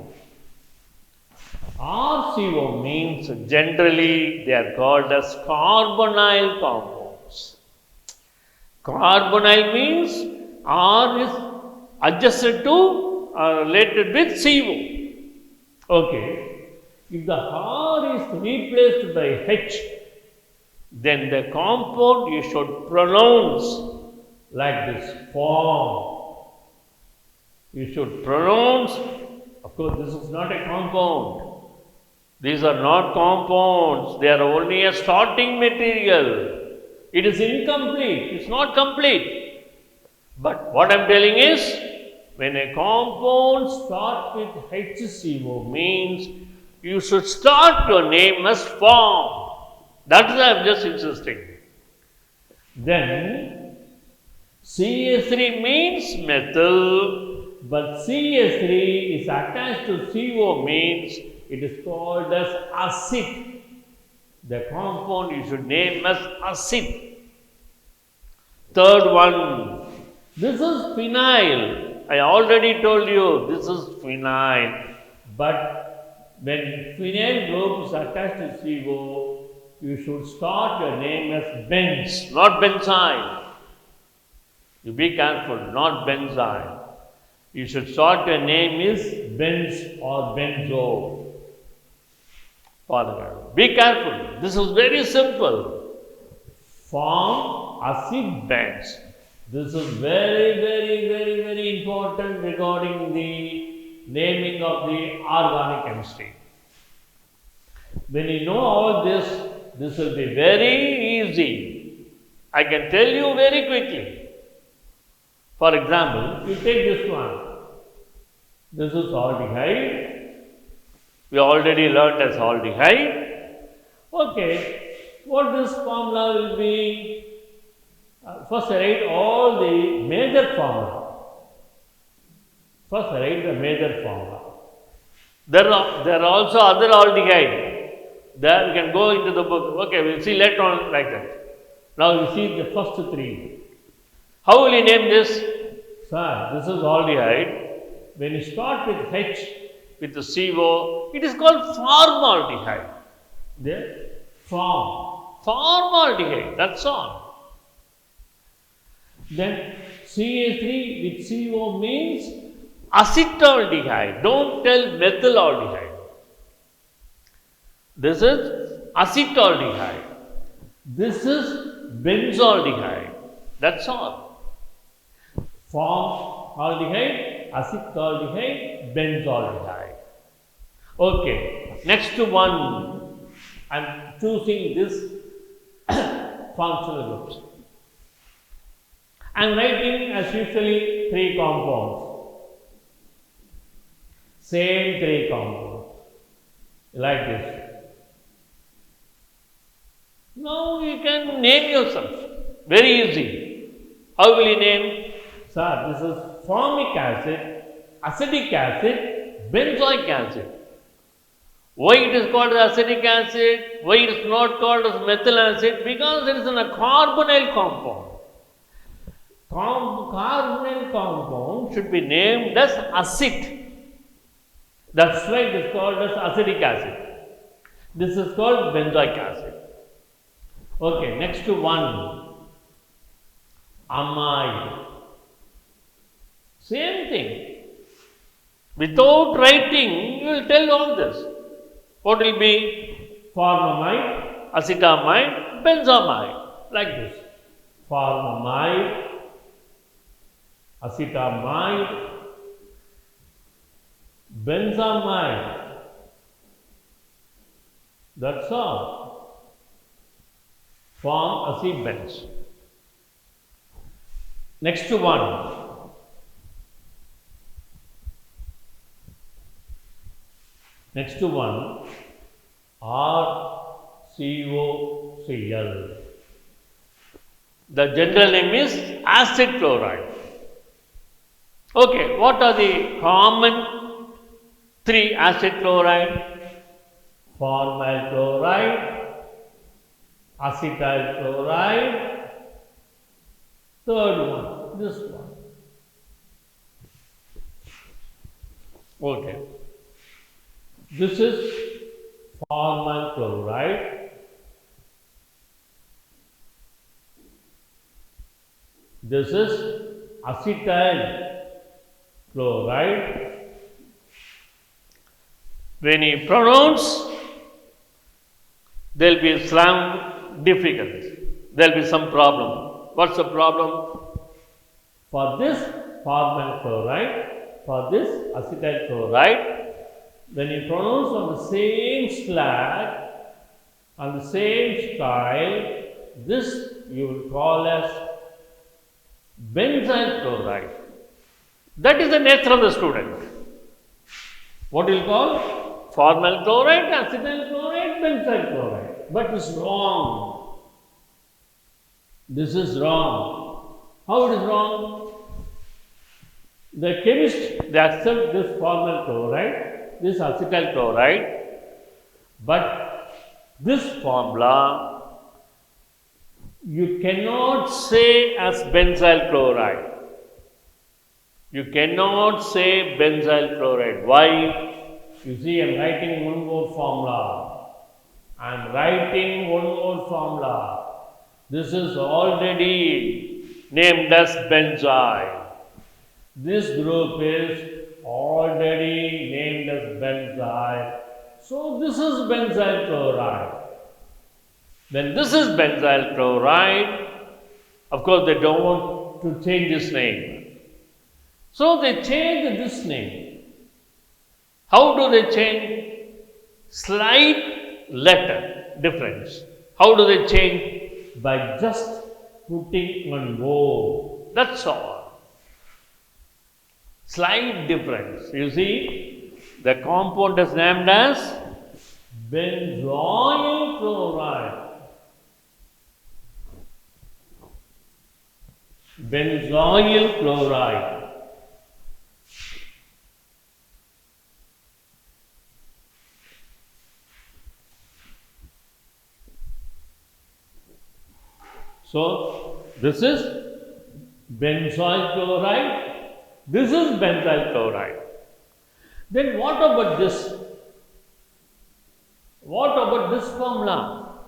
Speaker 1: RCO means generally they are called as carbonyl compounds. Carbonyl means R is adjacent to or related with CO. Okay. If the R is replaced by H, then the compound you should pronounce like this form. You should pronounce, of course, this is not a compound. These are not compounds, they are only a starting material. It is incomplete, it is not complete. But what I am telling is, when a compound starts with HCO means you should start your name as form. That is why I am just insisting. Then CH3 means methyl, but CH3 is attached to CO means it is called as acid. The compound you should name as acid. Third one, this is phenyl. I already told you this is phenyl. But when phenyl group is attached to CO, you should start your name as benz, not benzyl. You be careful, not benzyl. You should start your name is benz or benzo. Be careful. This is very simple. Form acid benz. This is very important regarding the naming of the organic chemistry. When you know all this, this will be very easy. I can tell you very quickly. For example, you take this one. This is aldehyde. We already learned as aldehyde. Okay, what this formula will be? First I write all the major formula. First I write the major formula. There are also other aldehyde. There we can go into the book. Okay, we will see later on like that. Now you see the first three. How will you name this? Sir, this is aldehyde. when you start with H, with the CO, it is called formaldehyde. The formaldehyde, that's all. Then Ca3 with CO means acetaldehyde. Don't tell methylaldehyde. This is acetaldehyde. This is benzaldehyde. That's all. Formaldehyde, acetaldehyde, benzaldehyde. Okay, next one. I am choosing this functional groups. I am writing as usually 3 compounds. Same 3 compounds. Like this. Now you can name yourself. Very easy. How will you name? Sir, this is formic acid, acetic acid, benzoic acid. Why it is called acetic acid? Why it is not called as methyl acid? Because it is in a carbonyl compound. Carbonyl compound should be named as acid. That's why it is called as acetic acid. This is called benzoic acid. Okay, next one. Amide. Same thing. Without writing, you will tell all this. What will be? Formamide, acetamide, benzamide. Like this. Formamide, acetamide, benzamide. That's all. Form acid-benz. Next one. Next one, RCOCl. The general name is acid chloride. Okay, what are the common 3 acid chloride? Formal chloride, acetyl chloride, third one, this one. Okay. This is formal chloride. This is acetyl chloride. When you pronounce, there will be some difficulty. There will be some problem. What's the problem? For this formal chloride, for this acetyl chloride, when you pronounce on the same slang, on the same style, this you will call as benzyl chloride. That is the nature of the student. What do you call? Formal chloride, acetyl chloride, benzyl chloride. But it's wrong. This is wrong. How it is wrong? The chemist, they accept this formal chloride, this acetyl chloride, but this formula you cannot say as benzyl chloride. You cannot say benzyl chloride. Why? You see, I am writing one more formula. I am writing one more formula. This is already named as benzyl. This group is already named as benzyl. So this is benzyl chloride. When this is benzyl chloride, of course they don't want to change this name. So they change this name. How do they change? Slight letter difference. How do they change? By just putting one O. That's all. Slight difference. You see, the compound is named as benzoyl chloride. Benzoyl chloride. So, this is benzoyl chloride. This is benzyl chloride. Then what about this? What about this formula?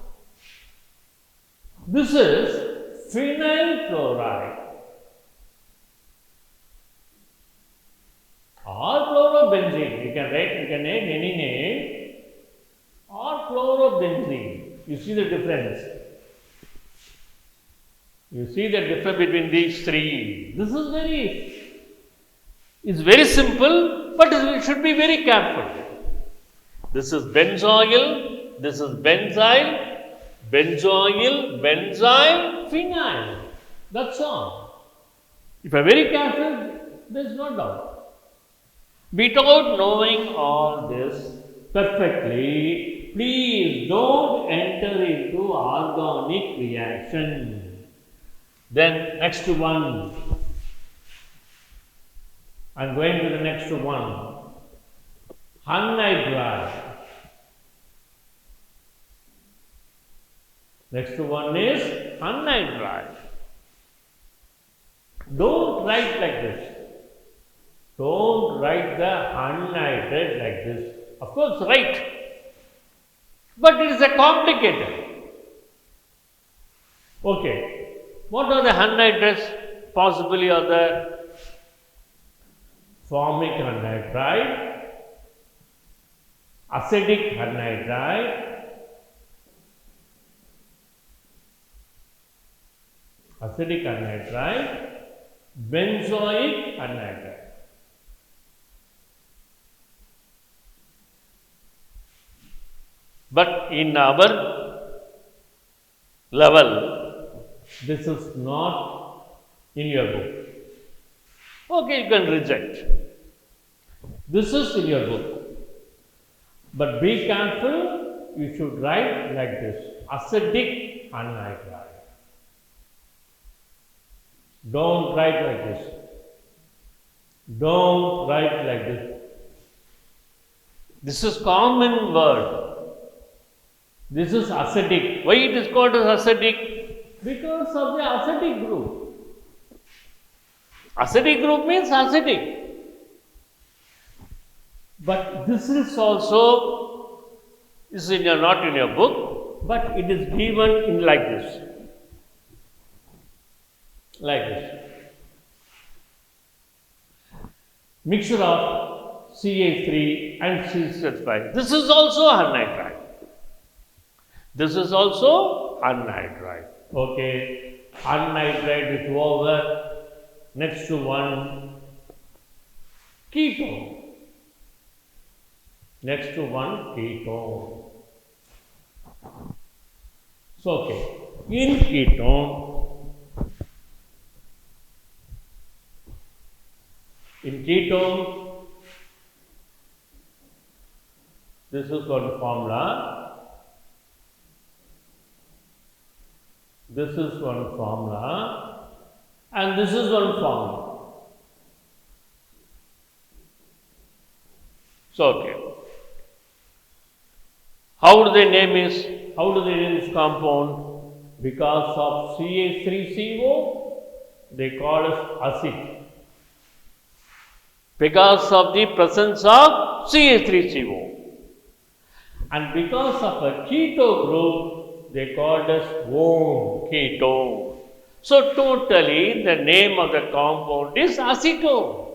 Speaker 1: This is phenyl chloride or chlorobenzene. You can name any name, or chlorobenzene. You see the difference? You see the difference between these three. This is very simple, but it should be very careful. This is benzoyl, this is benzyl, benzoyl, benzyl, phenyl. That's all. If you are very careful, there is no doubt. Without knowing all this perfectly, please don't enter into organic reaction. Then next one. I am going to the next one. Anhydride. Next one is anhydride. Don't write like this. Don't write the anhydride like this. Of course, write. But it is a complicated. Okay. What are the anhydrides possibly are there? Formic anhydride, acidic anhydride, benzoic anhydride. But in our level, this is not in your book. Okay, you can reject. This is in your book. But be careful, you should write like this. Acidic anhydride. Don't write like this. Don't write like this. This is common word. This is acidic. Why it is called as acidic? Because of the acidic group. Acidic group means acidic. But this is also not in your book, but it is given in like this. Like this. Mixture of CH3 and CH5. This is also anhydride. This is also anhydride. Okay, anhydride is over. Next to one, ketone. Next to one, ketone. So, okay, in ketone, this is one formula. This is one formula, and this is one formula. So, okay. How do they name this compound? Because of CH3CO, they call it acid. Because of the presence of CH3CO. And because of a keto group, they called as ketone. So totally the name of the compound is acetone.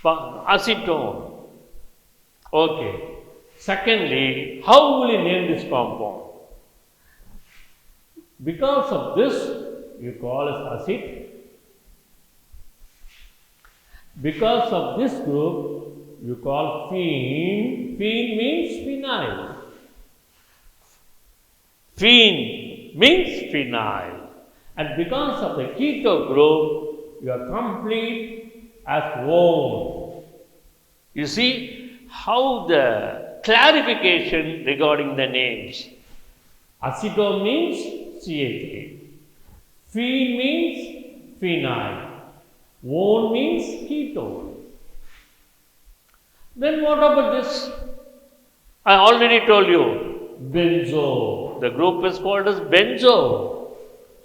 Speaker 1: Acetone. Okay. Secondly, how will you name this compound? Because of this, you call as acid. Because of this group, you call phene. Phene means phenyl. Phene means phenyl. And because of the keto group, you are complete as one. You see how the clarification regarding the names. Acetone means CH3. Phene means phenyl. One means ketone. Then what about this? I already told you, benzo. The group is called as benzo.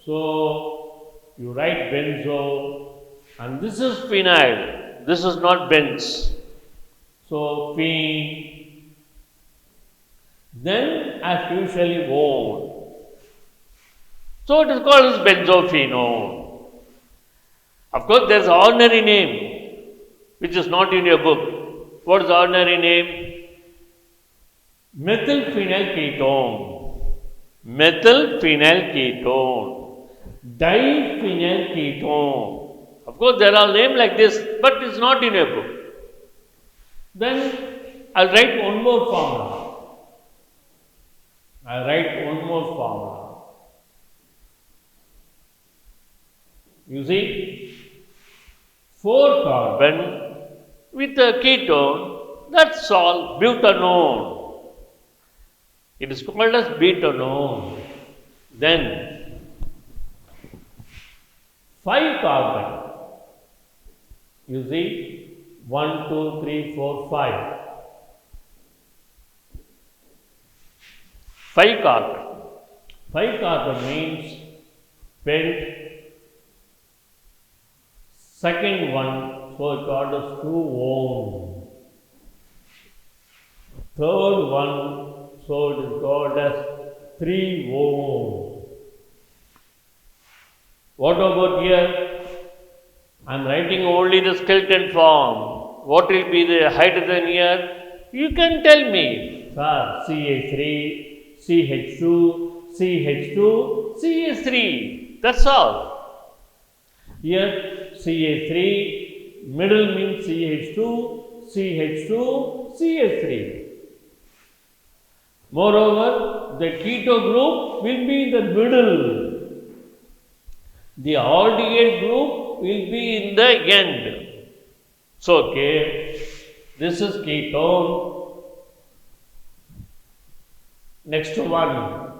Speaker 1: So, you write benzo, and this is phenyl. This is not benz. So phen. Then as usually one. So it is called as benzophenone. Of course, there is an ordinary name which is not in your book. What is the ordinary name? Methylphenylketone. Methylphenylketone. Diphenylketone. Of course, there are names like this, but it's not in your book. Then I'll write one more formula. I'll write one more formula. You see, 4 carbon with a ketone, that's all butanone. It is called as butanone. Then 5 carbon. You see, 1, 2, 3, 4, 5. 5 carbon. 5 carbon means pent. Second one, so it called as 2-one. Third one, so it is called as 3-one. What about here? I am writing only the skeleton form. What will be the hydrogen here? You can tell me. Sir, CH3, CH2, CH2, CH3. That's all. Here CH3, middle means CH2, CH2, CH3. Moreover, the keto group will be in the middle. The aldehyde group will be in the end. So, okay, this is ketone. Next one.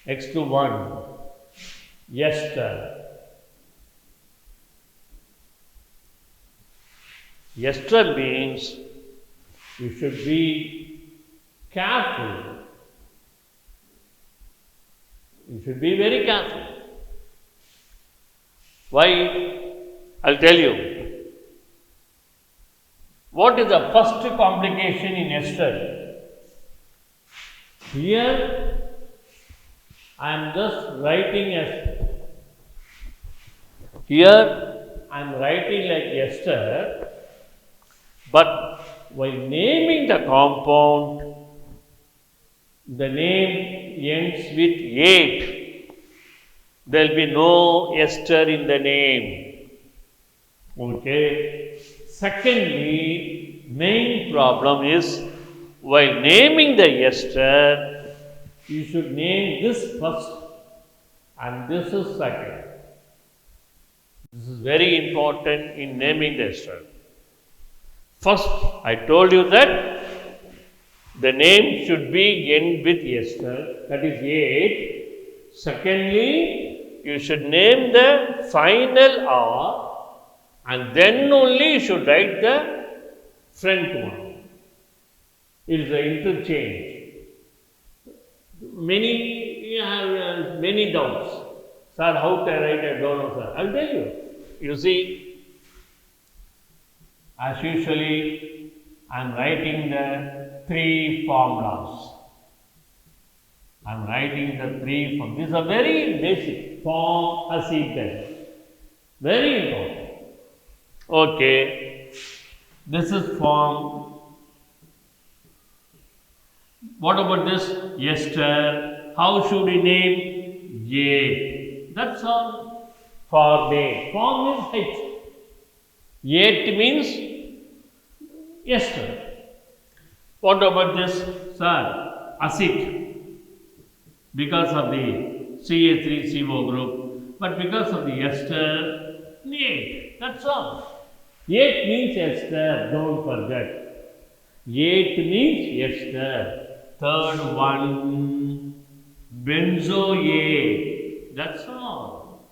Speaker 1: Next one. Ester. Ester means you should be careful. You should be very careful. Why? I'll tell you. What is the first complication in ester? Here I am just writing as here I am writing like ester, but while naming the compound, the name ends with ate. There will be no ester in the name. Okay. Secondly, main problem is while naming the ester, you should name this first and this is second. This is very important in naming the ester. First, I told you that the name should be end with ester, that is 8. Secondly, you should name the final R and then only you should write the front one. It is an interchange. Many have many doubts. Sir, how to write? I don't know, sir. I will tell you. You see, as usually, I am writing the 3 formulas. I am writing the 3 formulas. These are very basic. Form, acid, very important. Okay. This is form. What about this? Ester. How should we name? Ate. That's all. For day. Form is H. Ate means ester. What about this? Sir, acid. Because of the CH3CO group, but because of the ester, ate. That's all. Ate means ester, don't forget. Ate means ester. Third one, benzoate. That's all.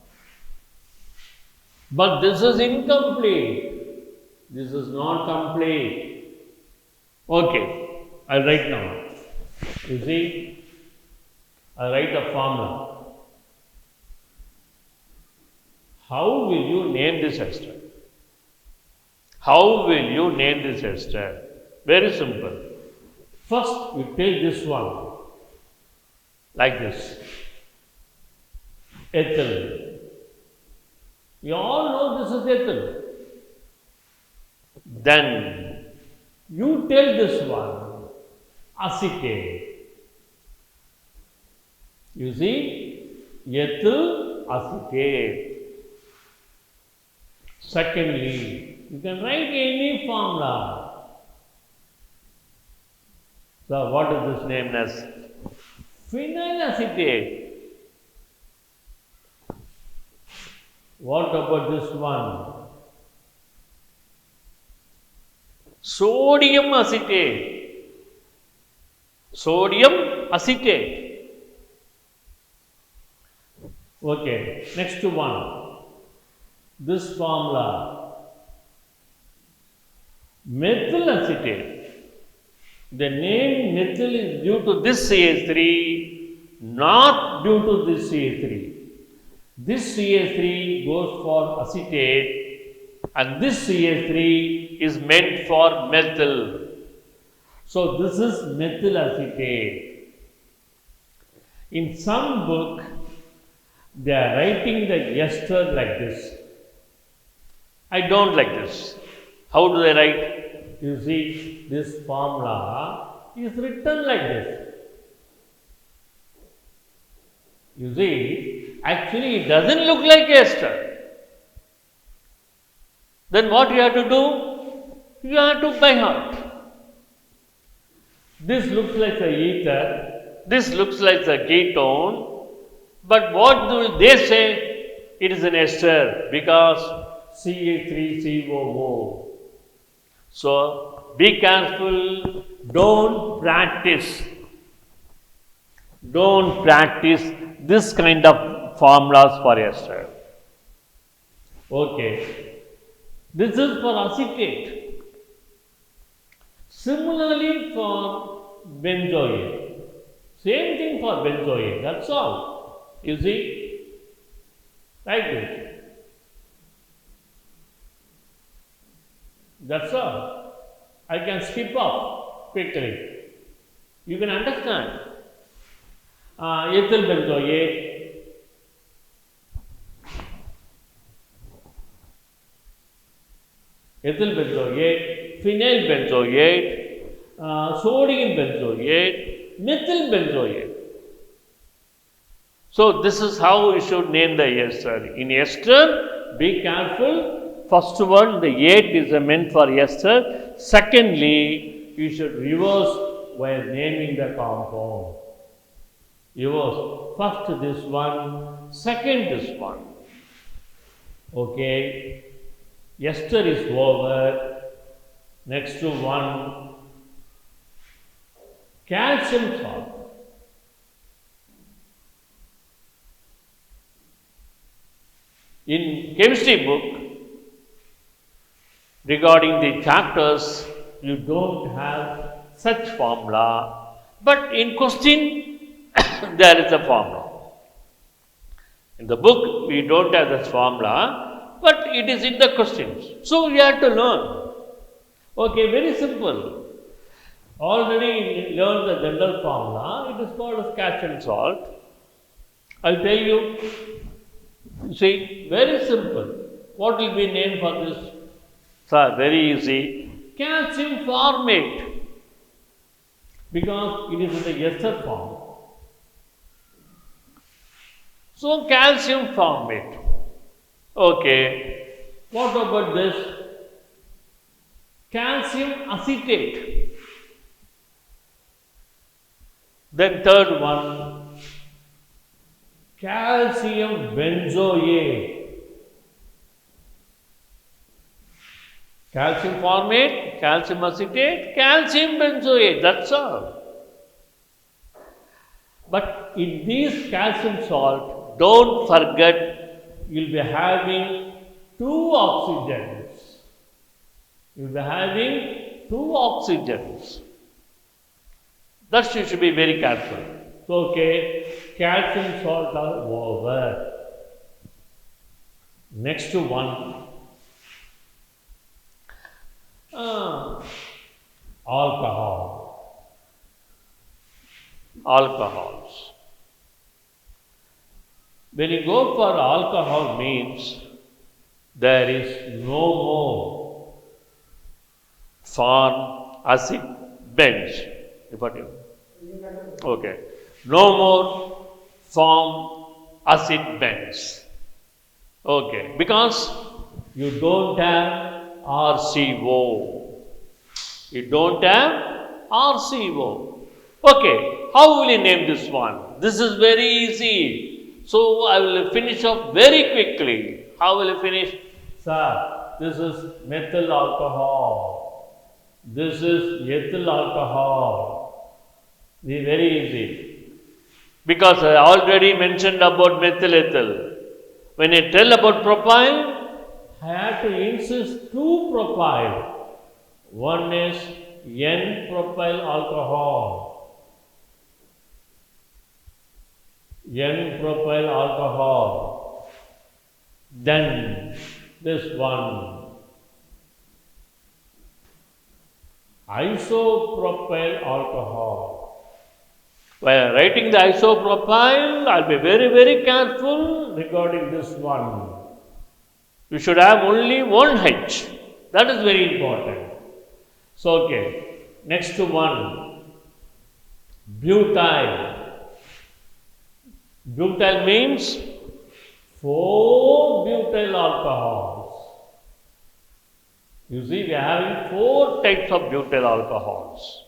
Speaker 1: But this is incomplete. This is not complete. Okay, I'll write now. You see, I'll write a formula. How will you name this ester? How will you name this ester? Very simple. First, you take this one like this. Ethyl. You all know this is ethyl. Then you tell this one acetate. You see, ethyl acetate. Secondly, you can write any formula. So, what is this named as? Phenyl acetate. What about this one? Sodium acetate. Sodium acetate. Okay, next one. This formula. Methyl acetate. The name methyl is due to this CH3, not due to this CH3. This CH3 goes for acetate and this CH3 is meant for methyl. So, this is methyl acetate. In some book, they are writing the ester like this. I don't like this. How do they write? You see, this formula is written like this. You see, actually it doesn't look like ester. Then what you have to do? You have to by heart. This looks like a ether, this looks like a ketone, but what will they say? It is an ester because CH3COO. So, be careful, don't practice this kind of formulas for ester. Okay, this is for acetate. Similarly for benzoate, same thing for benzoate, that's all. You see, like this. That's all. I can skip off quickly. You can understand. Ethyl benzoate, phenyl benzoate, sodium benzoate, methyl benzoate. So, this is how you should name the ester. In ester, be careful. First one, the ate is meant for ester. Secondly, you should reverse while naming the compound. Reverse. First this one, second this one. Okay. Ester is over. Next to one, calcium salt. In chemistry book, regarding the chapters, you don't have such formula, but in question, there is a formula. In the book, we don't have this formula, but it is in the questions. So, we have to learn. Okay, very simple. Already learned the general formula, it is called as calcium salt. I'll tell you, see, very simple. What will be named for this? Sir, very easy. Calcium formate. Because it is in the ester form. So, calcium formate. Okay. What about this? Calcium acetate. Then third one, calcium benzoate. Calcium formate, calcium acetate, calcium benzoate, that's all. But in these calcium salt, don't forget you'll be having two oxygens. You'll be having two oxygens. That you should be very careful. So, okay, calcium salt are over. Next one, Ah, alcohol. Alcohols. When you go for alcohol means there is no more for acid bench. Okay. No more form acid bench. Okay. Because you don't have RCO. You don't have RCO. Okay. How will you name this one? This is very easy. So I will finish off very quickly. How will you finish? Sir, this is methyl alcohol. This is ethyl alcohol. This is very easy. Because I already mentioned about methyl ethyl. When I tell about propyl, I have to insist two propyl. One is N-propyl alcohol. N-propyl alcohol. Then this one. Isopropyl alcohol. While writing the isopropyl, I'll be very, very careful regarding this one. You should have only one H. That is very important. So, okay. Next one. Butyl. Butyl means 4 butyl alcohols. You see, we are having 4 types of butyl alcohols.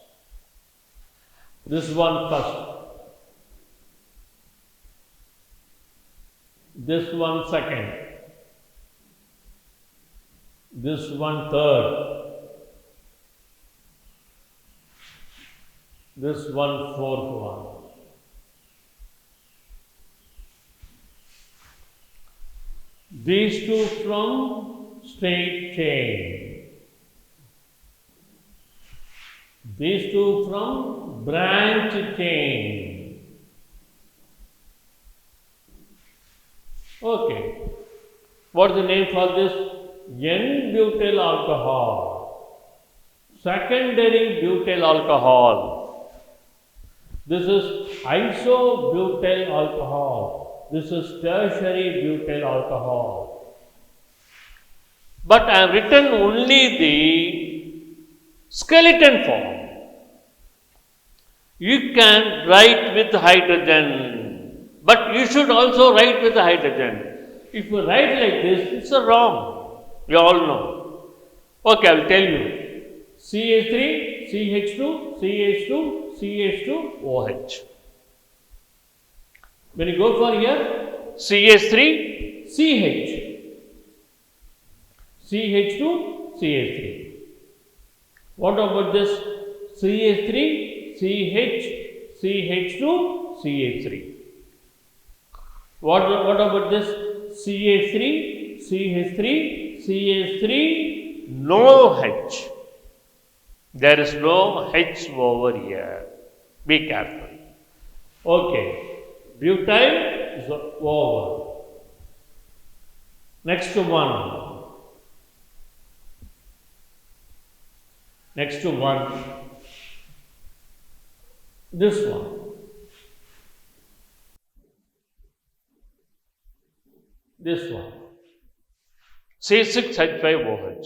Speaker 1: This one first. This one second. This one third. This one fourth one. These two from straight chain. These two from branch chain. Okay. What is the name for this? N-butyl alcohol. Secondary butyl alcohol. This is isobutyl alcohol. This is tertiary butyl alcohol. But I have written only the skeleton form. You can write with hydrogen, but you should also write with hydrogen. If you write like this, it's a wrong. You all know. Okay, I will tell you. CH3, CH2, CH2, CH2, OH. When you go for here, CH3, CH. CH2, CH3. What about this? CH3, CH, CH2, CH3. What about this? CH3, CH3, CH3, no H. There is no H over here. Be careful. Okay. Butyl is over. Next one. Next one. This one. This one. C6H5OH.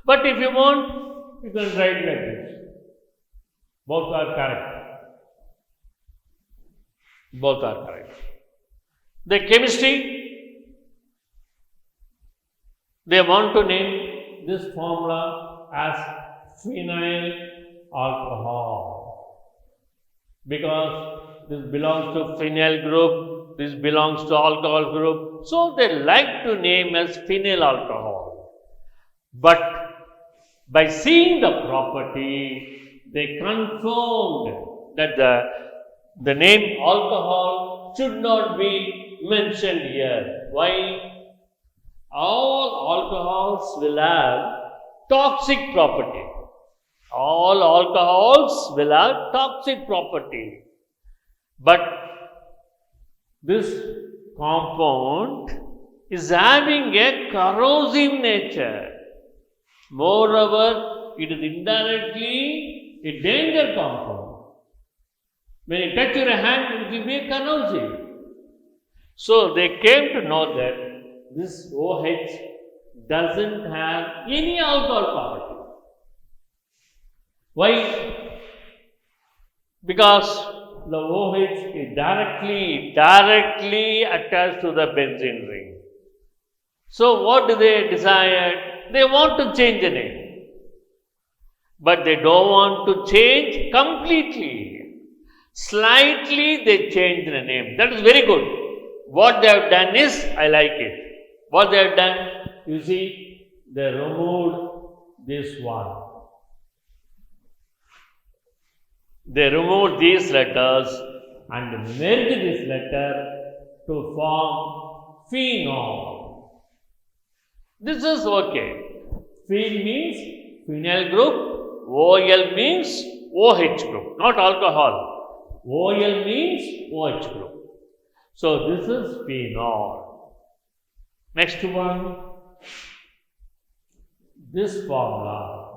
Speaker 1: But if you want, you can write like this. Both are correct. Both are correct. The chemistry, they want to name this formula as phenyl alcohol because this belongs to phenyl group, this belongs to alcohol group. So they like to name as phenyl alcohol. But by seeing the property, they confirmed that the name alcohol should not be mentioned here. Why? All alcohols will have toxic property. All alcohols will have toxic property. But this compound is having a corrosive nature. Moreover, it is indirectly a danger compound. When you touch your hand, it will be corrosive. So they came to know that this OH doesn't have any alcohol property. Why? Because the OH is directly attached to the benzene ring. So what do they decide? They want to change the name. But they don't want to change completely. Slightly they change the name. That is very good. What they have done is, I like it. What they have done, you see, they removed this one. They removed these letters and merged this letter to form phenol. This is okay. Phen means phenyl group, OL means OH group, not alcohol. OL means OH group. So this is phenol. Next one, this formula.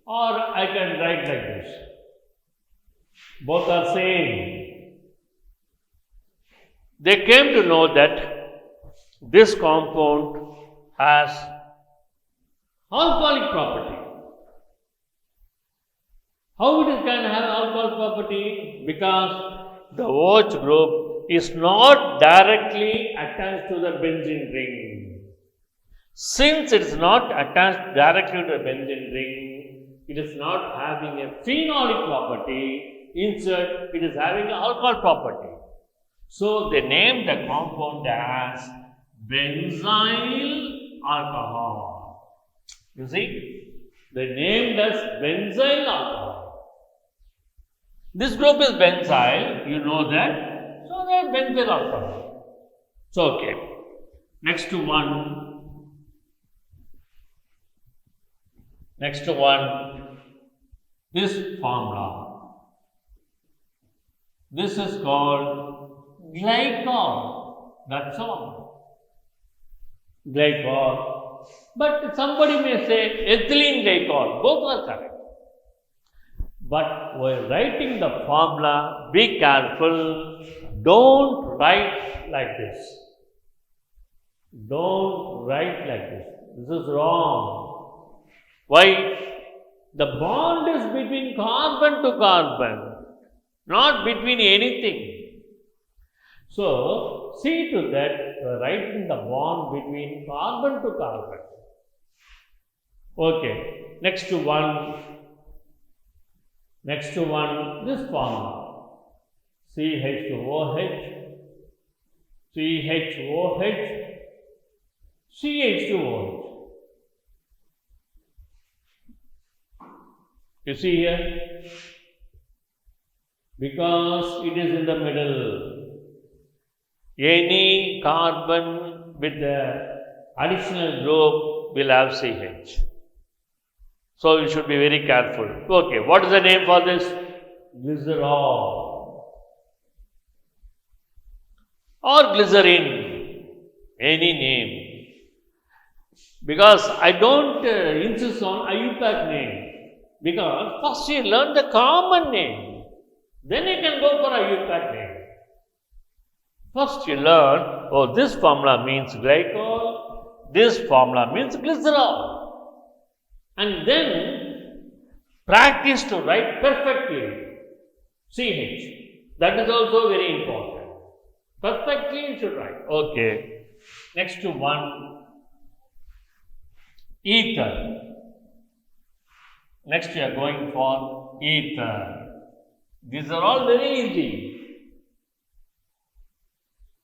Speaker 1: Or I can write like this. Both are same. They came to know that this compound has alcoholic property. How it can have alcohol property? Because the OH group is not directly attached to the benzene ring. Since it is not attached directly to the benzene ring, it is not having a phenolic property, instead it is having an alcohol property. So they named the compound as benzyl alcohol. You see, they named as benzyl alcohol. This group is benzyl, you know that, so they are benzyl alcohol. So okay, next one, this formula. This is called glycol. That's all. Glycol. But somebody may say ethylene glycol. Both are correct. But while writing the formula, be careful. Don't write like this. Don't write like this. This is wrong. Why? The bond is between carbon to carbon, not between anything. So, see to that writing the bond between carbon to carbon. Okay, next one, this formula. CH2OH, CH2OH, CH2OH. You see here, because it is in the middle, any carbon with the additional group will have CH. So you should be very careful. Okay, what is the name for this? Glycerol or glycerin, any name. Because I don't insist on IUPAC name. Because first you learn the common name, then you can go for a IUPAC name. First you learn, oh, this formula means glycol, this formula means glycerol. And then practice to write perfectly CH. That is also very important. Perfectly you should write. Okay. Next one, ether. Next we are going for ether. These are all very easy.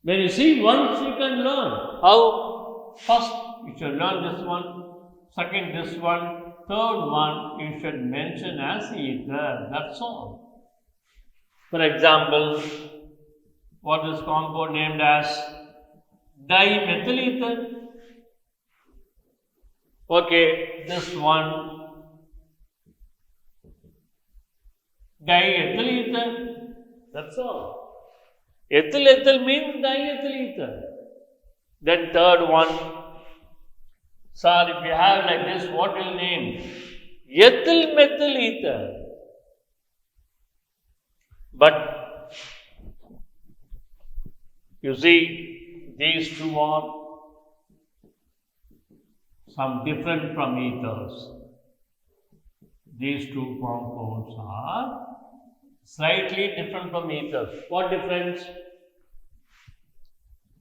Speaker 1: When you see once you can learn. How? First you should learn this one, second this one, third one you should mention as ether. That's all. For example, what is compound named as dimethyl ether? Okay, this one. Diethyl ether, that's all. Ethyl means diethyl ether. Then third one, Sir, if you have like this, what will name? Ethyl methyl ether. But you see, these two are some different from ethers. These two compounds are slightly different from ethers. What difference?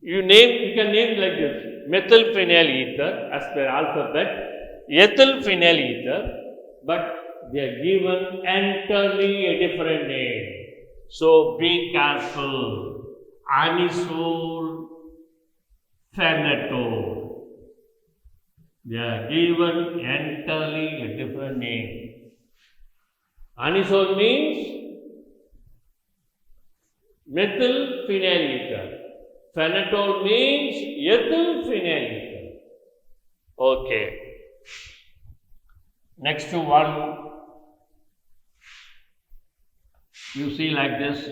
Speaker 1: You can name like this: methyl phenyl ether as per alphabet, ethyl phenyl ether, but they are given entirely a different name. So be careful. Anisole, phenetol. They are given entirely a different name. Anisole means methyl phenyl ether. Phenetol means ethyl phenyl ether. Okay. Next to one, you see like this.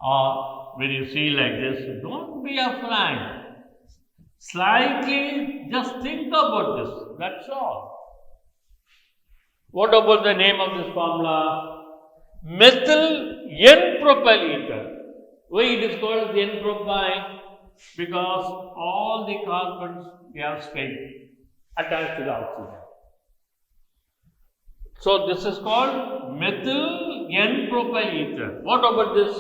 Speaker 1: Or when you see like this, don't be afraid. Slightly just think about this. That's all. What about the name of this formula? Methyl N-propyl ether. Why it is called N-propyl? Because all the carbons they have stayed attached to the oxygen. So this is called methyl N-propyl ether. What about this?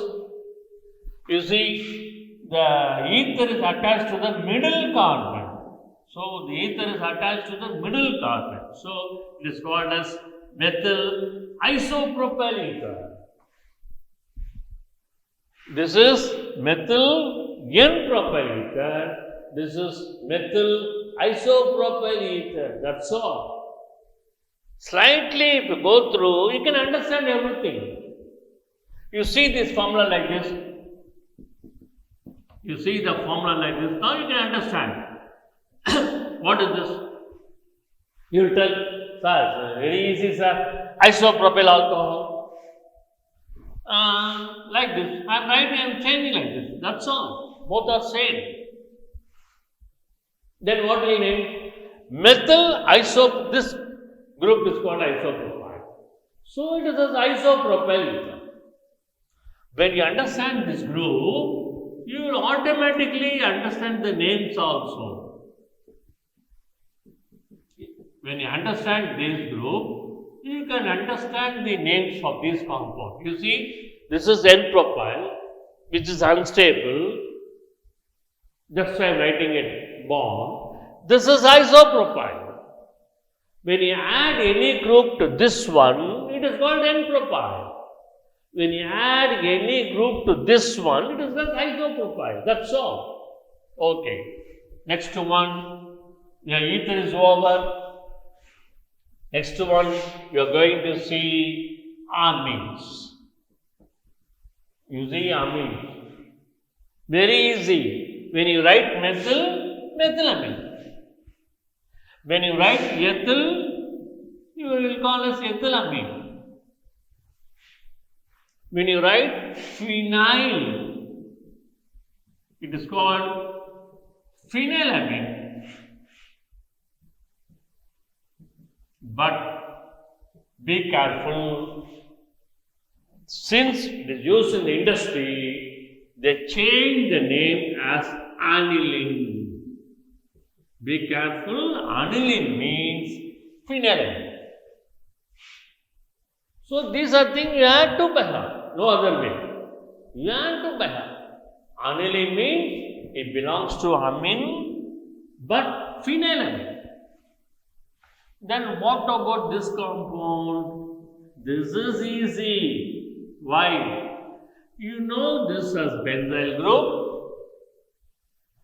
Speaker 1: You see, the ether is attached to the middle carbon. So the ether is attached to the middle carbon. So it is called as methyl isopropyl ether. This is methyl N-propyl ether. This is methyl isopropyl ether. That's all. Slightly, if you go through, you can understand everything. You see this formula like this. You see the formula like this. Now you can understand. What is this? You will tell, sir, very easy, sir. Isopropyl alcohol. Like this. I am writing, I am changing like this. That's all. Both are same. Then what will name? Methyl isop. This group is called isopropyl. So it is as isopropyl. When you understand this group, you will automatically understand the names also. When you understand this group, you can understand the names of these compounds. You see, this is N-propyl, which is unstable. That's why I am writing it bond. This is isopropyl. When you add any group to this one, it is called N-propyl. When you add any group to this one, it is called isopropyl. That's all. Okay. Next one, the ether is over. Next one, you are going to see amines. You see amines. Very easy. When you write methyl, methylamine. When you write ethyl, you will call as ethylamine. When you write phenyl, it is called phenylamine. But be careful, since it is used in the industry, they change the name as aniline. Be careful, aniline means phenylamine. So these are things you have to have. No other way. You have to have. Aniline means it belongs to amine, but phenylamine. Then what about this compound? This is easy. Why? You know this as benzyl group.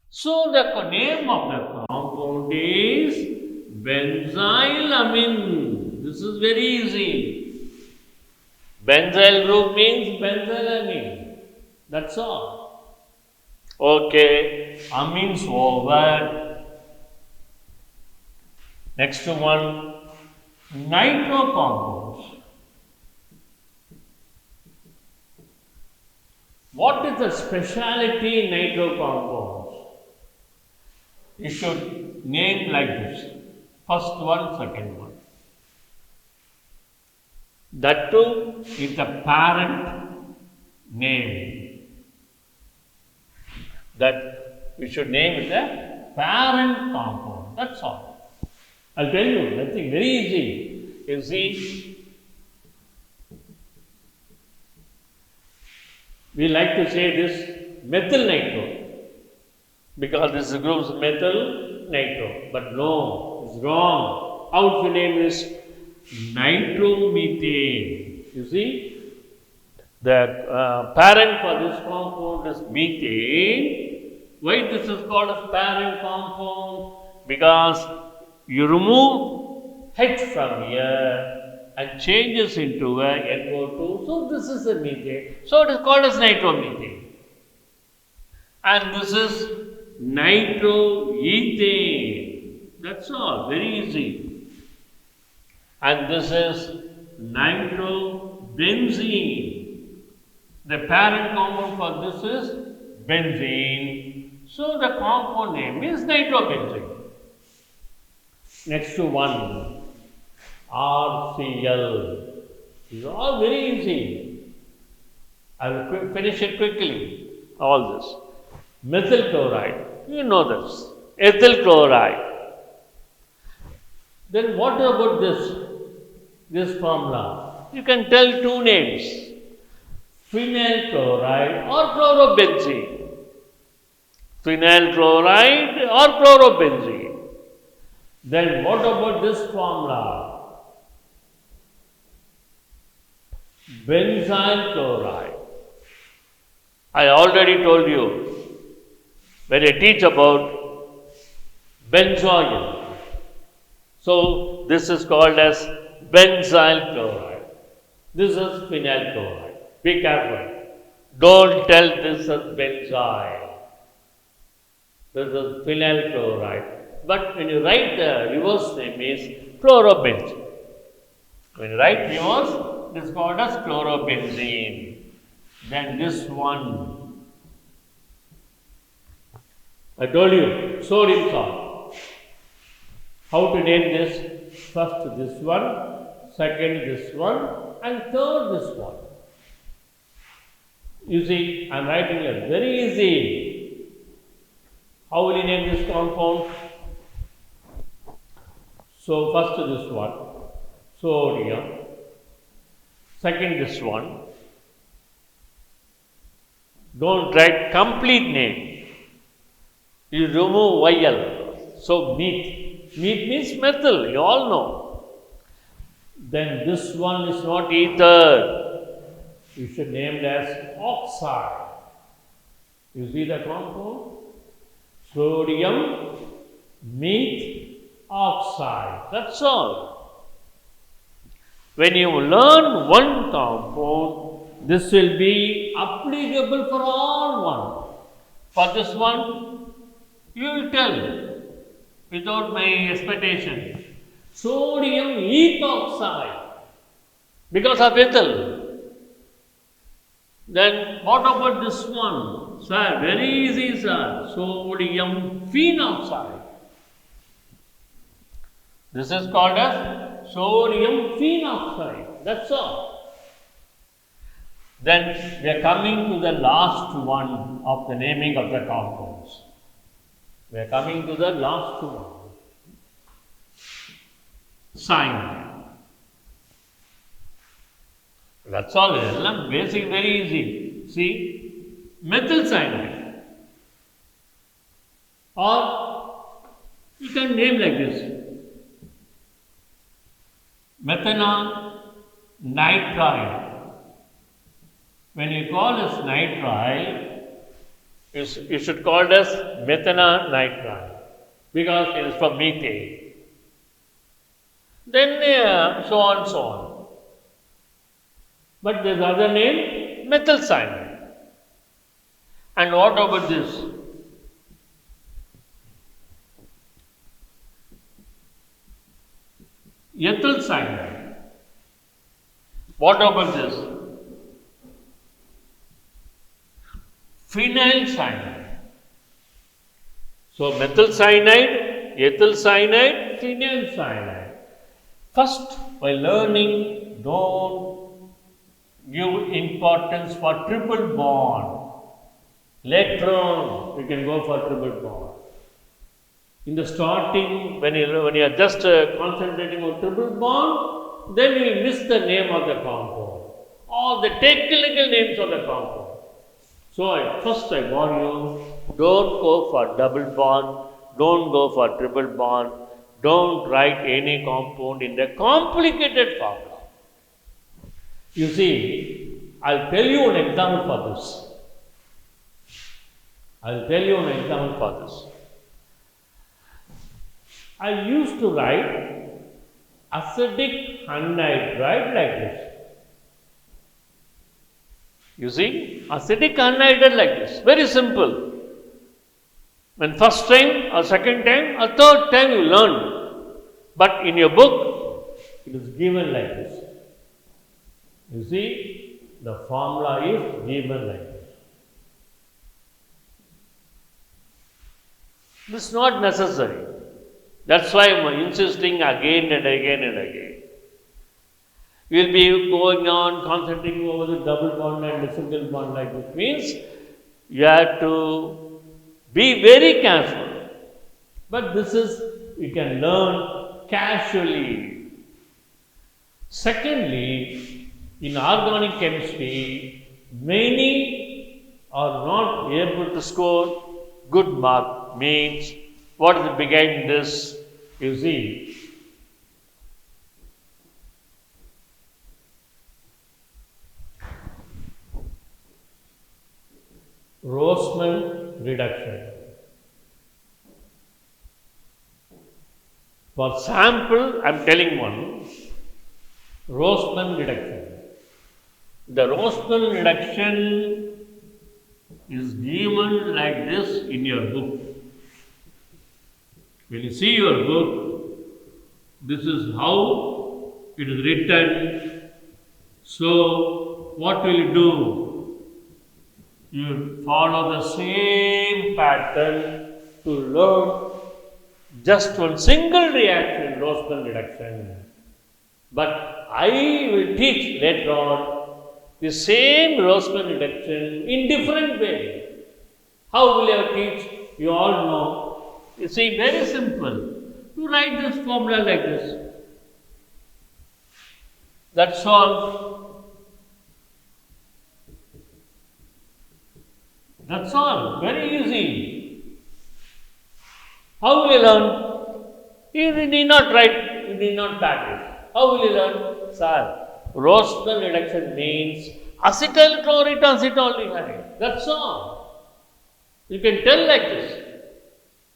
Speaker 1: So the name of the compound is benzylamine. This is very easy. Benzyl group means benzylamine. That's all. Okay, amines over. Next one, nitro compounds. What is the speciality in nitro compounds? You should name like this. First one, second one. That too is the parent name. That we should name it a parent compound. That's all. I'll tell you, nothing very easy. You see, we like to say this methyl nitro because this group's methyl nitro. But no, it's wrong. How to name this? Nitromethane. You see, the parent for this compound is methane. Why this is called a parent compound? Because you remove H from here and changes into a NO2. So this is a methane. So it is called as nitromethane. And this is nitroethane. That's all. Very easy. And this is nitrobenzene. The parent compound for this is benzene. So the compound name is nitrobenzene. Next to one, RCl. These are all very easy. I will finish it quickly. All this. Methyl chloride. You know this. Ethyl chloride. Then what about this formula? You can tell two names. Phenyl chloride or chlorobenzene. Phenyl chloride or chlorobenzene. Then what about this formula? Benzyl chloride. I already told you when I teach about benzoyl. So this is called as benzyl chloride. This is phenyl chloride. Be careful. Don't tell this as benzyl. This is phenyl chloride. But when you write the reverse name is chlorobenzene. When you write reverse, it is called as chlorobenzene. Then this one. I told you, sodium salt. How to name this? First this one, second this one, and third this one. You see, I am writing it very easy. How will you name this compound? So first this one, sodium. Second this one. Don't write complete name. You remove YL. So meat. Meat means methyl, you all know. Then this one is not ether. You should name it as oxide. You see the compound? Sodium, meat, oxide. That's all. When you learn one compound, this will be applicable for all one. For this one, you will tell without my expectation. Sodium ethoxide because of ethyl. Then what about this one? Sir, very easy, sir. Sodium phenoxide. This is called as sodium phenoxide. That's all. Then we are coming to the last one of the naming of the compounds. We are coming to the last one. Cyanide. That's all. Basic, very easy. See, methyl cyanide. Or you can name like this. Methanol nitrile. When you call this nitrile, you should call it as methanol nitrile because it is from methane. Then so on, so on. But there is other name, methyl cyanide. And what about this? Ethyl cyanide. What about this? phenyl cyanide. So, methyl cyanide, ethyl cyanide, phenyl cyanide. First, while learning, don't give importance for triple bond. Later on, you can go for triple bond. In the starting, when you are just concentrating on triple bond, then you will miss the name of the compound or the technical names of the compound. So, first I warn you, don't go for double bond, don't go for triple bond, don't write any compound in the complicated formula. You see, I'll tell you an example for this. I used to write acetic anhydride like this. You see, acetic anhydride like this. Very simple. When first time or second time or third time you learn. But in your book, it is given like this. You see, the formula is given like this. This is not necessary. That's why I am insisting again and again and again. We will be going on concentrating over the double bond and the single bond like this. Means you have to be very careful. But this is, you can learn casually. Secondly, in organic chemistry, many are not able to score good mark. Means, what is behind this? You see, Rossmann reduction. For sample, I am telling one, Rossmann reduction. The Rossmann reduction is given like this in your book. When you see your book, this is how it is written. So, what will you do? You follow the same pattern to learn just one single reaction, Rossmann reduction. But I will teach later on the same Rossmann reduction in different way. How will I teach? You all know. You see, very simple. You write this formula like this. That's all. That's all. Very easy. How will you learn? You need not write, you need not practice. How will you learn? Sir, Rossmann reduction means acetyl chloride to acetaldehyde. That's all. You can tell like this.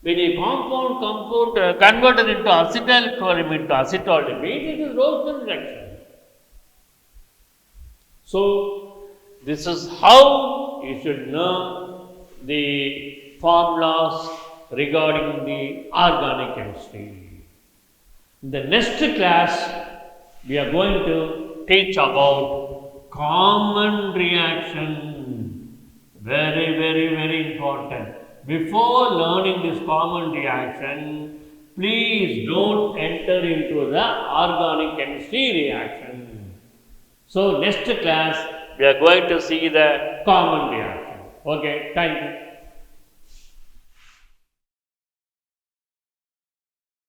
Speaker 1: When a compound converted into acetyl chloride into acetaldehyde, it is Rossmann reaction. So, this is how you should know the formulas regarding the organic chemistry. In the next class, we are going to teach about common reaction. Very, very, very important. Before learning this common reaction, please don't enter into the organic chemistry reaction. So, next class, we are going to see the common reaction. Okay, thank you.